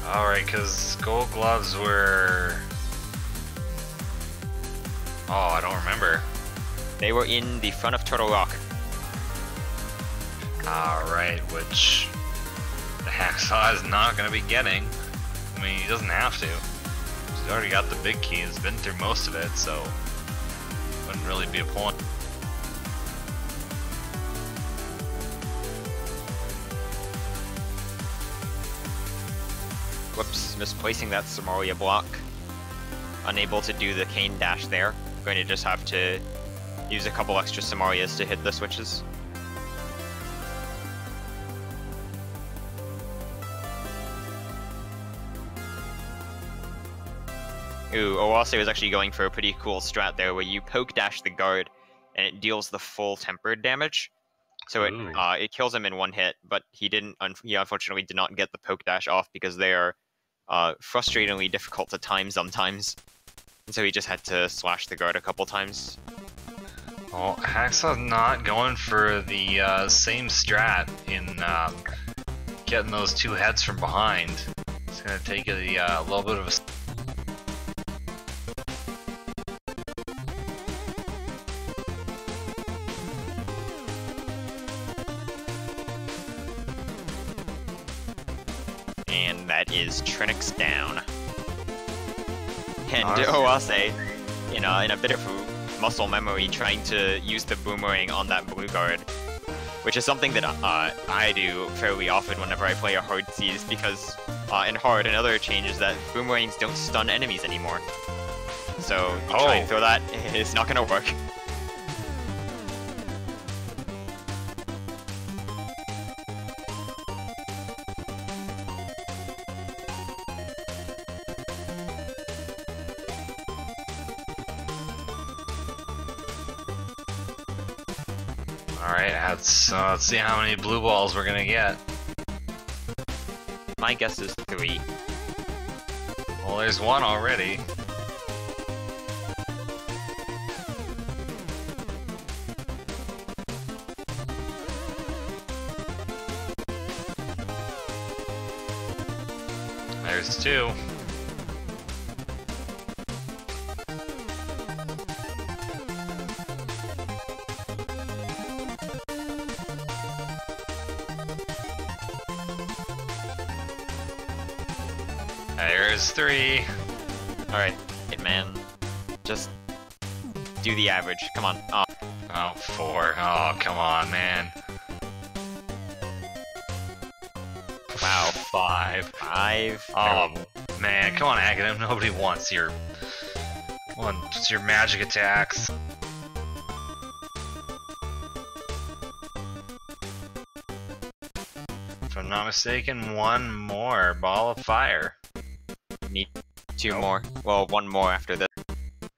Alright, because gold gloves were... Oh, I don't remember. They were in the front of Turtle Rock. Alright, which the Hacksaww is not going to be getting. I mean, he doesn't have to. He's already got the big key, he's been through most of it, so wouldn't really be a point. Whoops, misplacing that Somalia block. Unable to do the cane dash there. Going to just have to use a couple extra Somalias to hit the switches. Ooh, Oase was actually going for a pretty cool strat there where you poke dash the guard and it deals the full tempered damage. So it kills him in one hit, but he unfortunately did not get the poke dash off because they are frustratingly difficult to time sometimes. And so he just had to slash the guard a couple times. Well, Hacksaw's not going for the same strat in getting those two heads from behind. It's gonna take a little bit of a... And that is Trinix down. And Oase, in a bit of muscle memory, trying to use the boomerang on that blue guard, which is something that I do fairly often whenever I play a hard seas, because in hard, another change is that boomerangs don't stun enemies anymore. So you try and throw that, it's not gonna work. Alright, let's see how many blue balls we're gonna get. My guess is 3. Well, there's one already. There's two. There's three. Alright, man. Just do the average. Come on. Oh. Oh, four. Oh, come on, man. Wow. Five. Oh, man. Come on, Academ. Nobody wants your... wants your magic attacks. If I'm not mistaken, one more Ball of Fire. Need two more. Well, one more after this.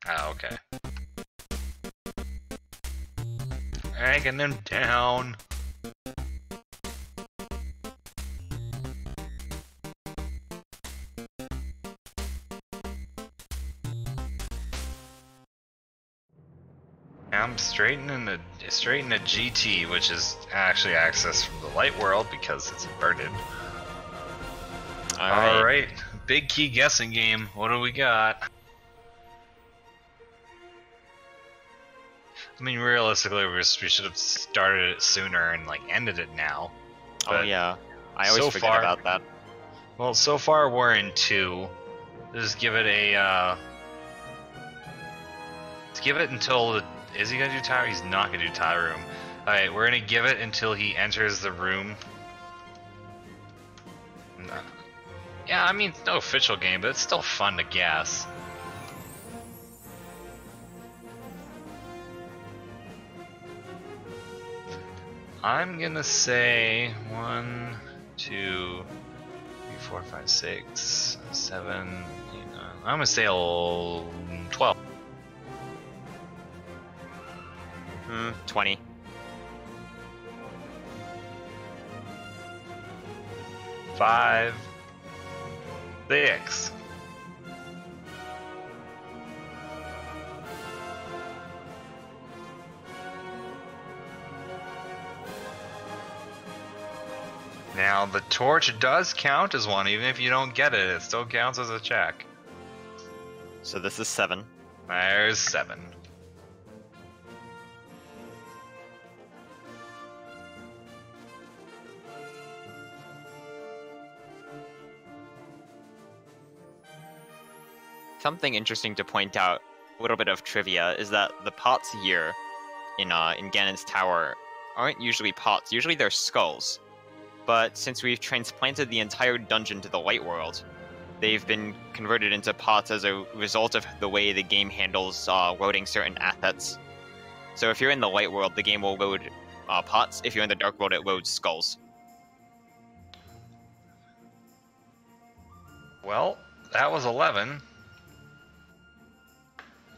Oh, okay. Dragging them down. I'm straight into GT, which is actually accessed from the light world because it's inverted. Alright, big key guessing game. What do we got? I mean, realistically, we should have started it sooner and like ended it now. Oh yeah, I always forget about that. Well, so far we're in 2. Just give it a. Let's give it until the. Is he gonna do tie? He's not gonna do tie room. All right, we're gonna give it until he enters the room. No. Yeah, I mean, it's no official game, but it's still fun to guess. I'm gonna say 1, 2, 3, 4, 5, 6, 7, 8, 9. I'm gonna say 12. 20. 5, 6. Now, the torch does count as one, even if you don't get it, it still counts as a check. So this is 7. There's 7. Something interesting to point out, a little bit of trivia, is that the pots here in Ganon's Tower aren't usually pots. Usually they're skulls. But since we've transplanted the entire dungeon to the light world, they've been converted into pots as a result of the way the game handles loading certain assets. So if you're in the light world, the game will load pots. If you're in the dark world, it loads skulls. Well, that was 11.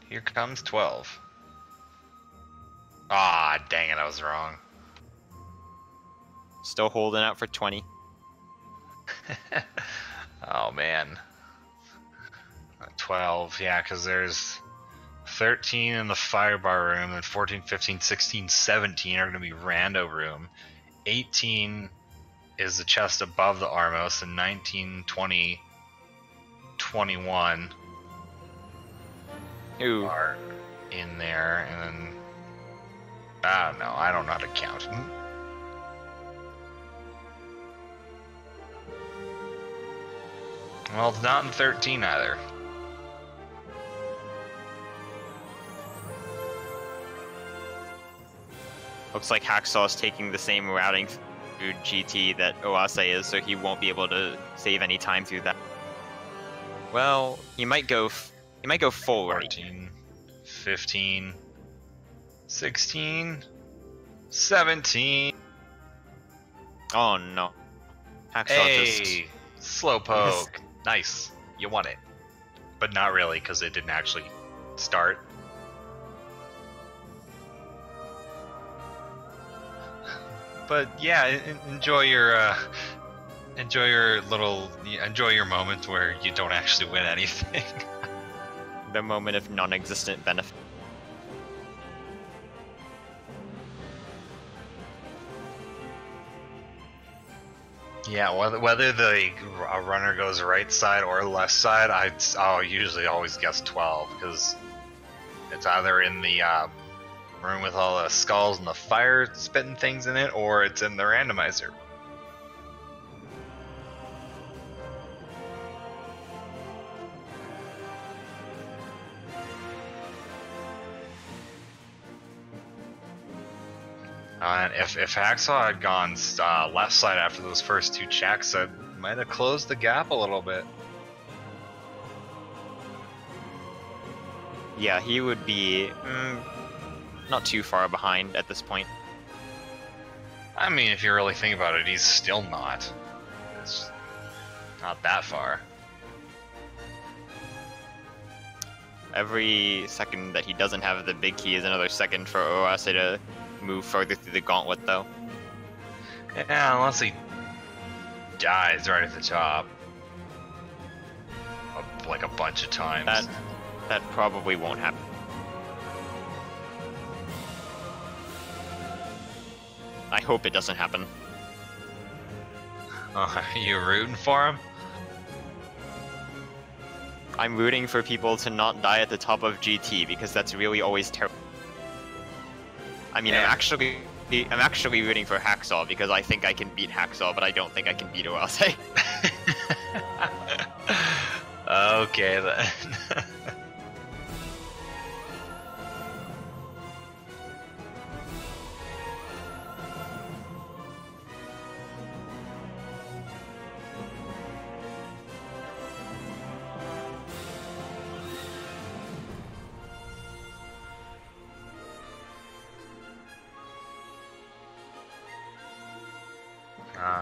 Here comes 12. Ah, dang it, I was wrong. Still holding out for 20. Oh, man. 12, yeah, because there's 13 in the firebar room, and 14, 15, 16, 17 are going to be rando room. 18 is the chest above the Armos, and 19, 20, 21 are in there, and then I don't know. I don't know how to count. Well, it's not in 13 either. Looks like Hacksaww is taking the same routing through GT that Oase is, so he won't be able to save any time through that. Well, he might go forward. 14, 15, 16, 17. Oh no. Hacksaww Hey, slowpoke. Nice. You won it. But not really, because it didn't actually start. But yeah, enjoy your moment where you don't actually win anything. The moment of non-existent benefit. Yeah, whether the runner goes right side or left side, I'll usually always guess 12 because it's either in the room with all the skulls and the fire spitting things in it, or it's in the randomizer. And if Hacksaww had gone left side after those first two checks, it might have closed the gap a little bit. Yeah, he would be not too far behind at this point. I mean, if you really think about it, he's still not. It's not that far. Every second that he doesn't have the big key is another second for Oase to move further through the gauntlet, though. Yeah, unless he dies right at the top. Like a bunch of times. That probably won't happen. I hope it doesn't happen. Are you rooting for him? I'm rooting for people to not die at the top of GT because that's really always terrible. I mean, Yeah. I'm actually rooting for Hacksaww because I think I can beat Hacksaww, but I don't think I can beat Oase. Okay then.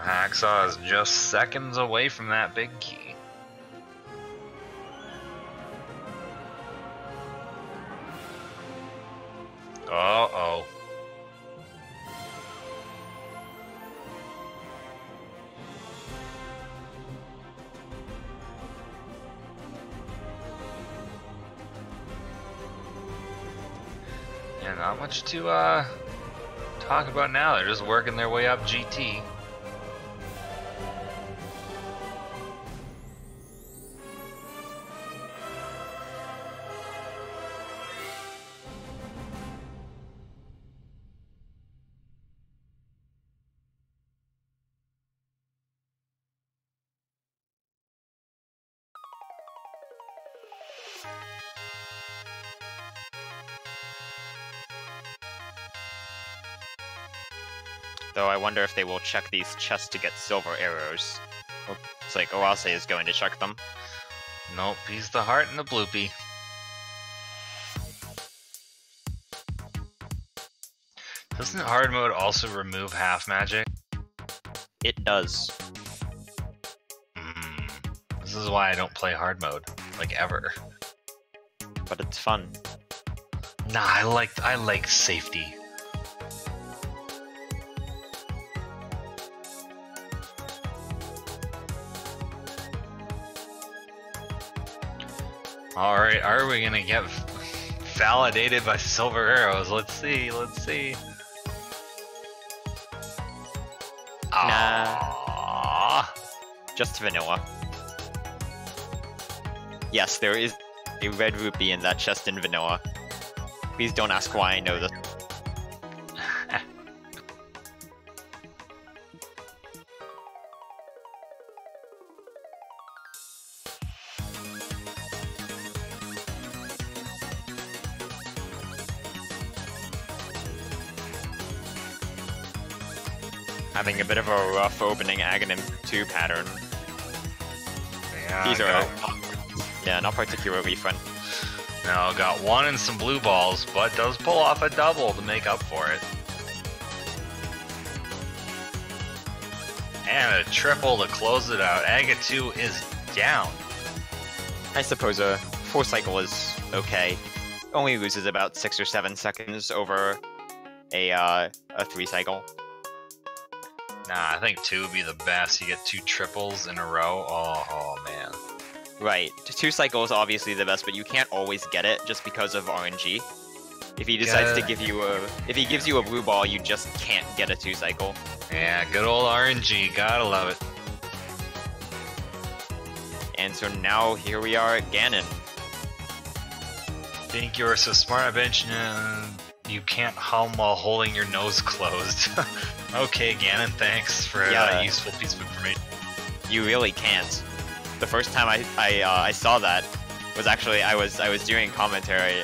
Hacksaww is just seconds away from that big key. Uh-oh. Yeah, not much to talk about now. They're just working their way up GT. Though I wonder if they will check these chests to get silver arrows. It's like Oase is going to check them. Nope, he's the heart and the bloopy. Doesn't hard mode also remove half magic? It does. This is why I don't play hard mode, like ever. But it's fun. Nah, I like safety. Alright, are we gonna get validated by silver arrows? Let's see, let's see. Nah. Aww. Just vanilla. Yes, there is a red rupee in that chest in vanilla. Please don't ask why I know this. Having a bit of a rough opening Aghanim 2 pattern. Yeah, These are not particularly fun. Now got one and some blue balls, but does pull off a double to make up for it. And a triple to close it out. Aga 2 is down. I suppose a 4 cycle is okay. Only loses about 6 or 7 seconds over a 3 cycle. Nah, I think 2 would be the best. You get 2 triples in a row. Oh man. Right. 2 cycle is obviously the best, but you can't always get it just because of RNG. If he decides to give you if he gives you a blue ball, you just can't get a 2 cycle. Yeah, good old RNG. Gotta love it. And so now here we are at Ganon. Think you're so smart, I bet you can't hum while holding your nose closed. Okay, Ganon, thanks for a useful piece of information. You really can't. The first time I saw that was actually I was doing commentary,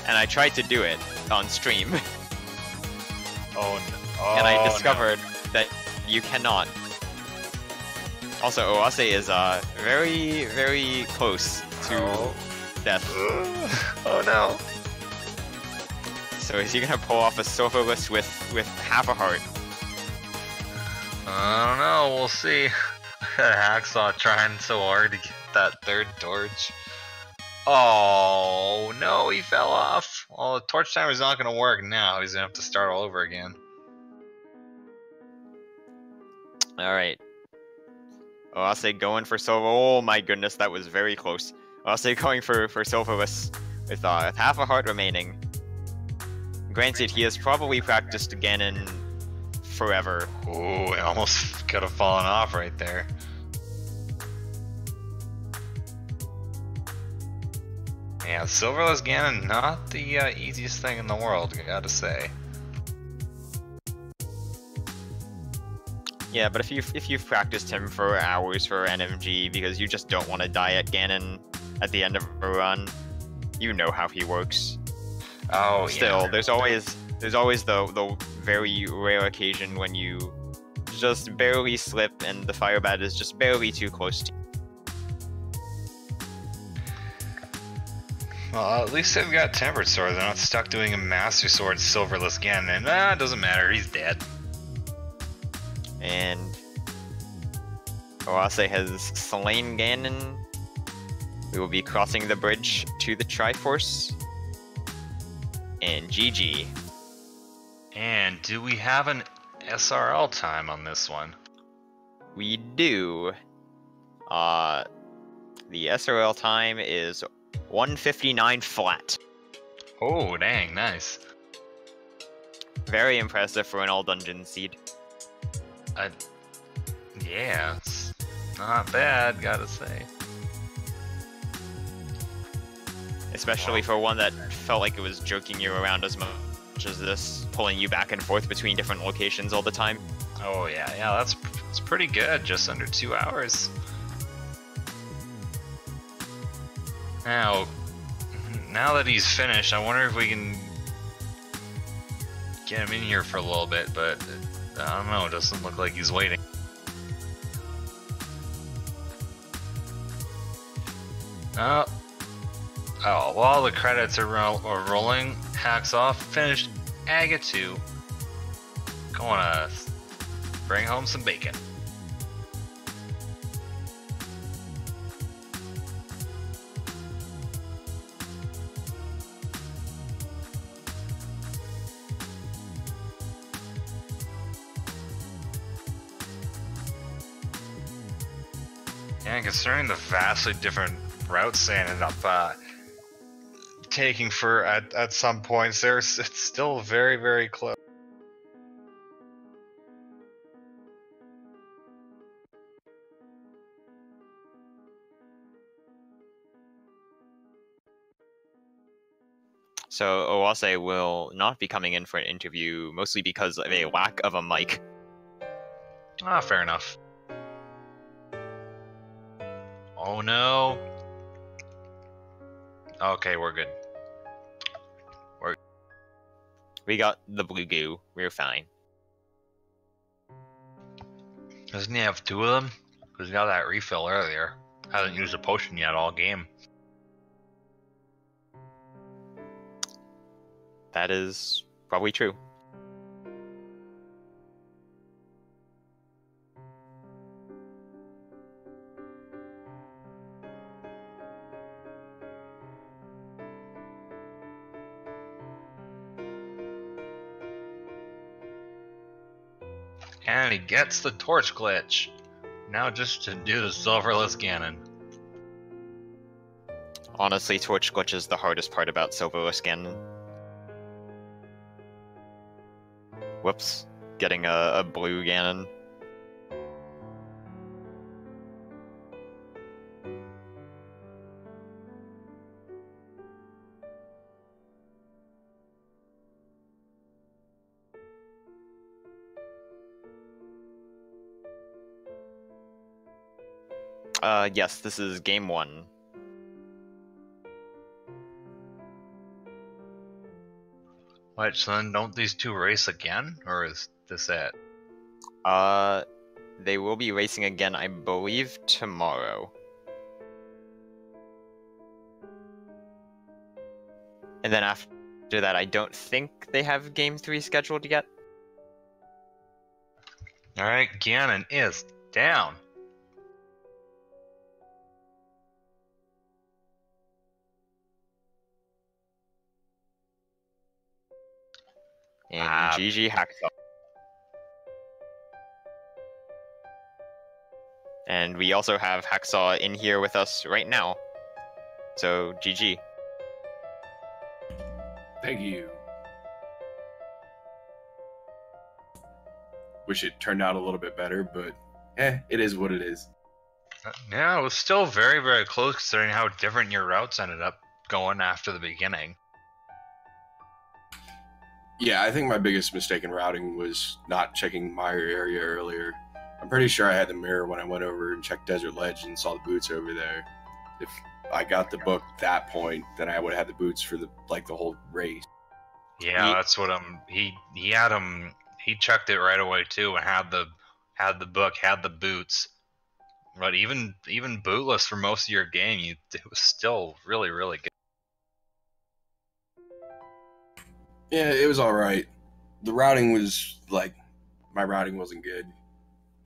and I tried to do it on stream. Oh no! And I discovered that you cannot. Also, Oase is very, very close to death. Oh no! So is he gonna pull off a Silverless with half a heart? I don't know. We'll see. Hacksaww trying so hard to get that third torch. Oh no, he fell off. Well, the torch timer's not gonna work now. He's gonna have to start all over again. Alright. Oase going for Silver. Oh my goodness, that was very close. Oase going for Silverless with half a heart remaining. Granted, he has probably practiced Ganon forever. Ooh, it almost could have fallen off right there. Yeah, Silverless Ganon, not the easiest thing in the world, I gotta say. Yeah, but if you've practiced him for hours for NMG because you just don't want to die at Ganon at the end of a run, you know how he works. Oh, Still, yeah. there's always the very rare occasion when you just barely slip and the fire bat is just barely too close to you. Well, at least they've got Tempered Sword. They're not stuck doing a Master Sword Silverless Ganon. It doesn't matter. He's dead. And Oase has slain Ganon. We will be crossing the bridge to the Triforce. And GG. And do we have an SRL time on this one? We do. The SRL time is 1:59 flat. Oh, dang, nice. Very impressive for an all dungeon seed. Yeah, it's not bad, gotta say. Especially for one that felt like it was jerking you around as much as this, pulling you back and forth between different locations all the time. Oh yeah, that's pretty good, just under 2 hours. Now that he's finished, I wonder if we can get him in here for a little bit, but I don't know, it doesn't look like he's waiting. Oh, while the credits are rolling, Hacksaww finished Aga 2. Gonna bring home some bacon. Yeah, considering the vastly different routes they ended up taking for at some points, it's still very, very close. So Oase will not be coming in for an interview, mostly because of a lack of a mic. Ah, fair enough. Oh no. Okay, we're good. We got the blue goo. We're fine. Doesn't he have 2 of them? Because he got that refill earlier. Hasn't used a potion yet all game. That is probably true. And he gets the torch glitch. Now just to do the Silverless Ganon. Honestly, torch glitch is the hardest part about Silverless Ganon. Whoops. Getting a blue Ganon. Yes, this is game 1. What, so then don't these two race again? Or is this it? They will be racing again, I believe, tomorrow. And then after that, I don't think they have game 3 scheduled yet. Alright, Gannon is down. And GG Hacksaww. And we also have Hacksaww in here with us right now. So, GG. Thank you. Wish it turned out a little bit better, but it is what it is. Yeah, it was still very, very close considering how different your routes ended up going after the beginning. Yeah, I think my biggest mistake in routing was not checking my area earlier. I'm pretty sure I had the mirror when I went over and checked Desert Ledge and saw the boots over there. If I got the book that point, then I would have had the boots for the whole race. Yeah, that's what he had him. He checked it right away too, and had the book, had the boots. But even bootless for most of your game, it was still really, really good. Yeah, it was all right. The routing was my routing wasn't good,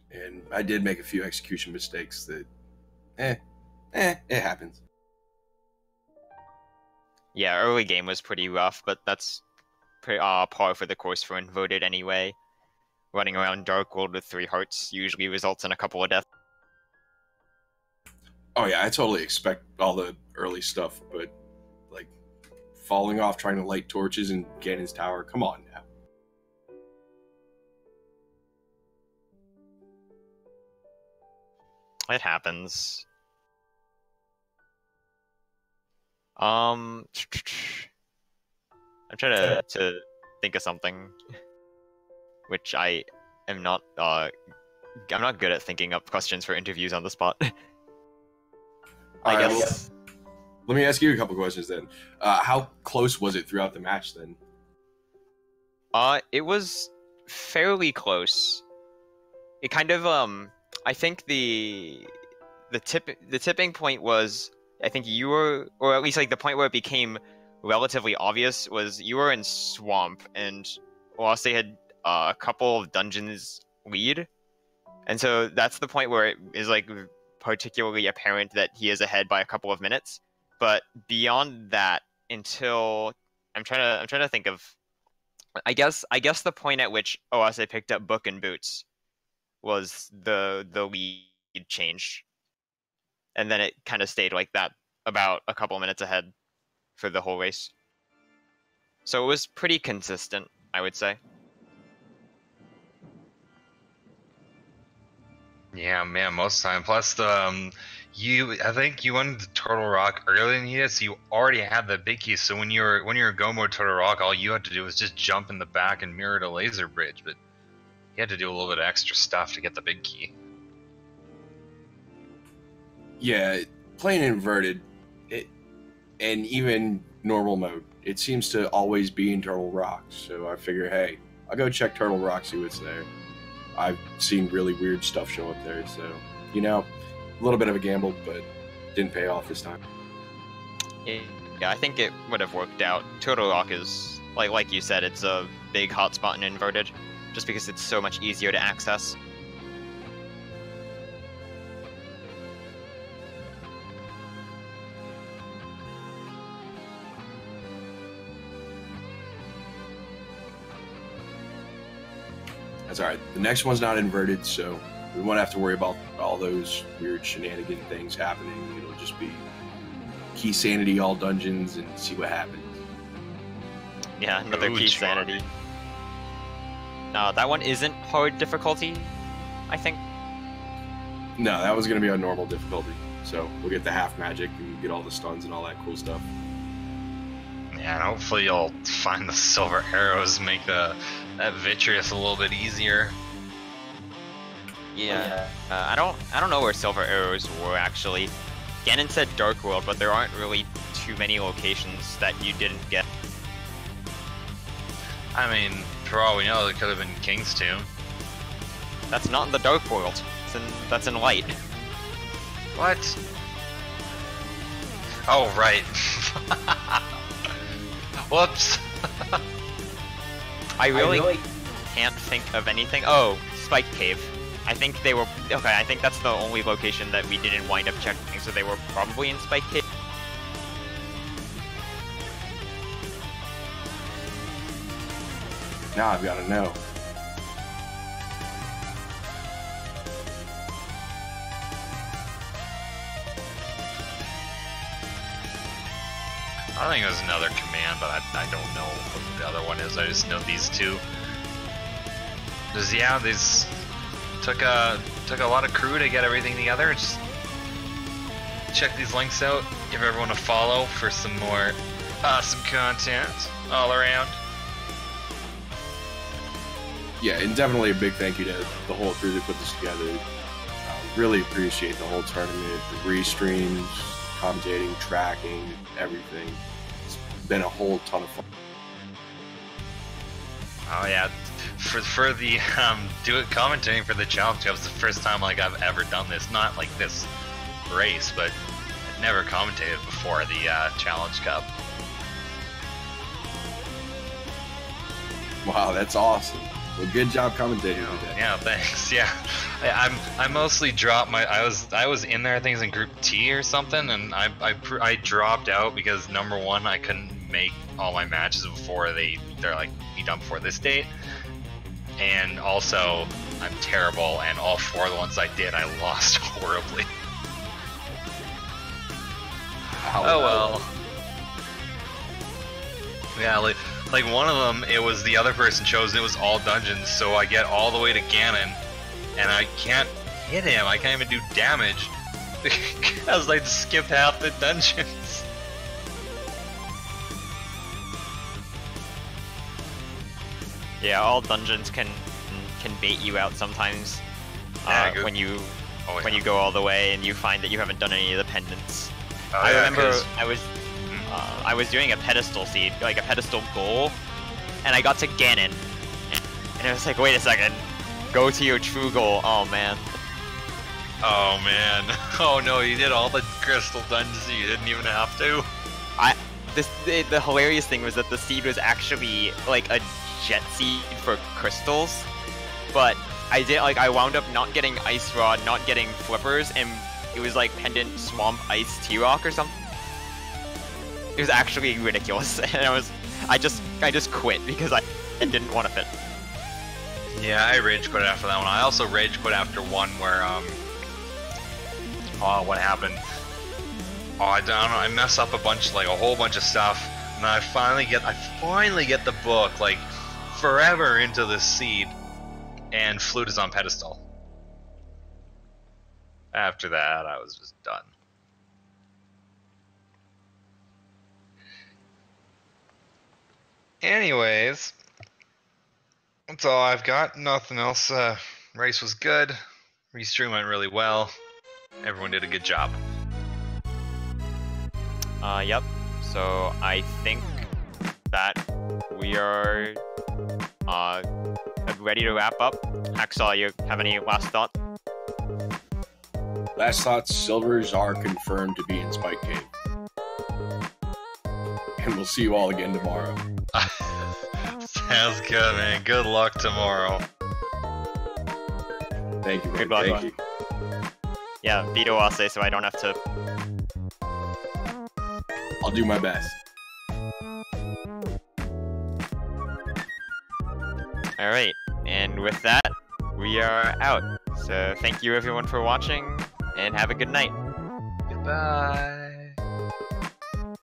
and I did make a few execution mistakes that, it happens. Yeah, early game was pretty rough, but that's par for the course for Inverted anyway. Running around Dark World with 3 hearts usually results in a couple of deaths. Oh yeah, I totally expect all the early stuff, but falling off trying to light torches in Ganon's tower, come on now. It happens. I'm trying to think of something, which I am not. I'm not good at thinking up questions for interviews on the spot. I guess. Let me ask you a couple questions then. How close was it throughout the match then? It was fairly close. It kind of I think the tipping point was, I think you were, or at least the point where it became relatively obvious was you were in Swamp and Oase had a couple of dungeons lead, and so that's the point where it is particularly apparent that he is ahead by a couple of minutes. But beyond that, until I'm trying to think of, I guess the point at which Oase picked up Book and Boots was the lead change, and then it kind of stayed like that about a couple minutes ahead for the whole race. So it was pretty consistent, I would say. Yeah, man, most of the time. Plus, I think you went to Turtle Rock earlier than he did, so you already had the big key. So when you're go mode Turtle Rock, all you had to do was just jump in the back and mirror the laser bridge. But you had to do a little bit of extra stuff to get the big key. Yeah, playing Inverted, and even normal mode, it seems to always be in Turtle Rock. So I figure, hey, I'll go check Turtle Rock, see what's there. I've seen really weird stuff show up there, so, a little bit of a gamble, but didn't pay off this time. Yeah, I think it would have worked out. Turtle Rock is, like you said, it's a big hotspot in Inverted, just because it's so much easier to access. That's alright. The next one's not Inverted, so we won't have to worry about all those weird shenanigan things happening. It'll just be key sanity all dungeons and see what happens. Yeah, another key sanity. That one isn't hard difficulty, I think. No, that was going to be on normal difficulty. So we'll get the half magic and get all the stuns and all that cool stuff. Yeah, and hopefully you'll find the silver arrows, make that Vitreous a little bit easier. Yeah. I don't know where silver arrows were actually. Ganon said Dark World, but there aren't really too many locations that you didn't get. I mean, for all we know, it could have been King's Tomb. That's not in the Dark World. That's in Light. What? Oh, right. Whoops. I really can't think of anything. Oh, Spike Cave. I think they were... Okay, I think that's the only location that we didn't wind up checking, so they were probably in Spike Cave. Now I've got to know. I think it was another command, but I don't know what the other one is. I just know these two. Just, yeah, these took a lot of crew to get everything together. Just check these links out. Give everyone a follow for some more awesome content all around. Yeah, and definitely a big thank you to the whole crew that put this together. Really appreciate the whole tournament, the restreams, commentating, tracking, everything. It's been a whole ton of fun. Oh yeah, for the do it commentating for the challenge, that was the first time like I've ever done this. Not like this race, but I've never commentated before the Challenge Cup. Wow, that's awesome. Well, good job commentating today. Yeah, thanks. Yeah, I mostly dropped my. I was in there. I think it was in Group T or something, and I dropped out because number one, I couldn't make all my matches before they're like be done before this date, and also I'm terrible, and all four of the ones I did, I lost horribly. Oh well. Yeah, like one of them, it was the other person chose, it was all dungeons, so I get all the way to Ganon, and I can't hit him, I can't even do damage, because I skipped half the dungeons. Yeah, all dungeons can bait you out sometimes. When you go all the way and you find that you haven't done any of the pendants. Oh, I yeah, remember I was doing a pedestal seed, like a pedestal goal, and I got to Ganon, and it was like, wait a second, go to your true goal. Oh man. Oh man. Oh no, you did all the crystal dungeons, you didn't even have to. The hilarious thing was that the seed was actually like a jet seed for crystals, but I wound up not getting Ice Rod, not getting Flippers, and it was like Pendant Swamp Ice T-Rock or something. It was actually ridiculous, and I just quit because I didn't want to fit. Yeah, I rage quit after that one. I also rage quit after one where oh, what happened? Oh, I don't know. I mess up a whole bunch of stuff, and then I finally get the book like forever into the seed, and Flute is on pedestal. After that, I was just done. Anyways, that's all I've got. Nothing else. Race was good. Restream went really well. Everyone did a good job. Yep. So I think that we are ready to wrap up. Hacksaww, you have any last thoughts? Last thoughts, silvers are confirmed to be in Spike Cave. And we'll see you all again tomorrow. Sounds good, man. Good luck tomorrow. Thank you, man. Good luck. Thank you. Yeah, beat Oase so I don't have to... I'll do my best. Alright, and with that, we are out. So thank you everyone for watching, and have a good night. Goodbye.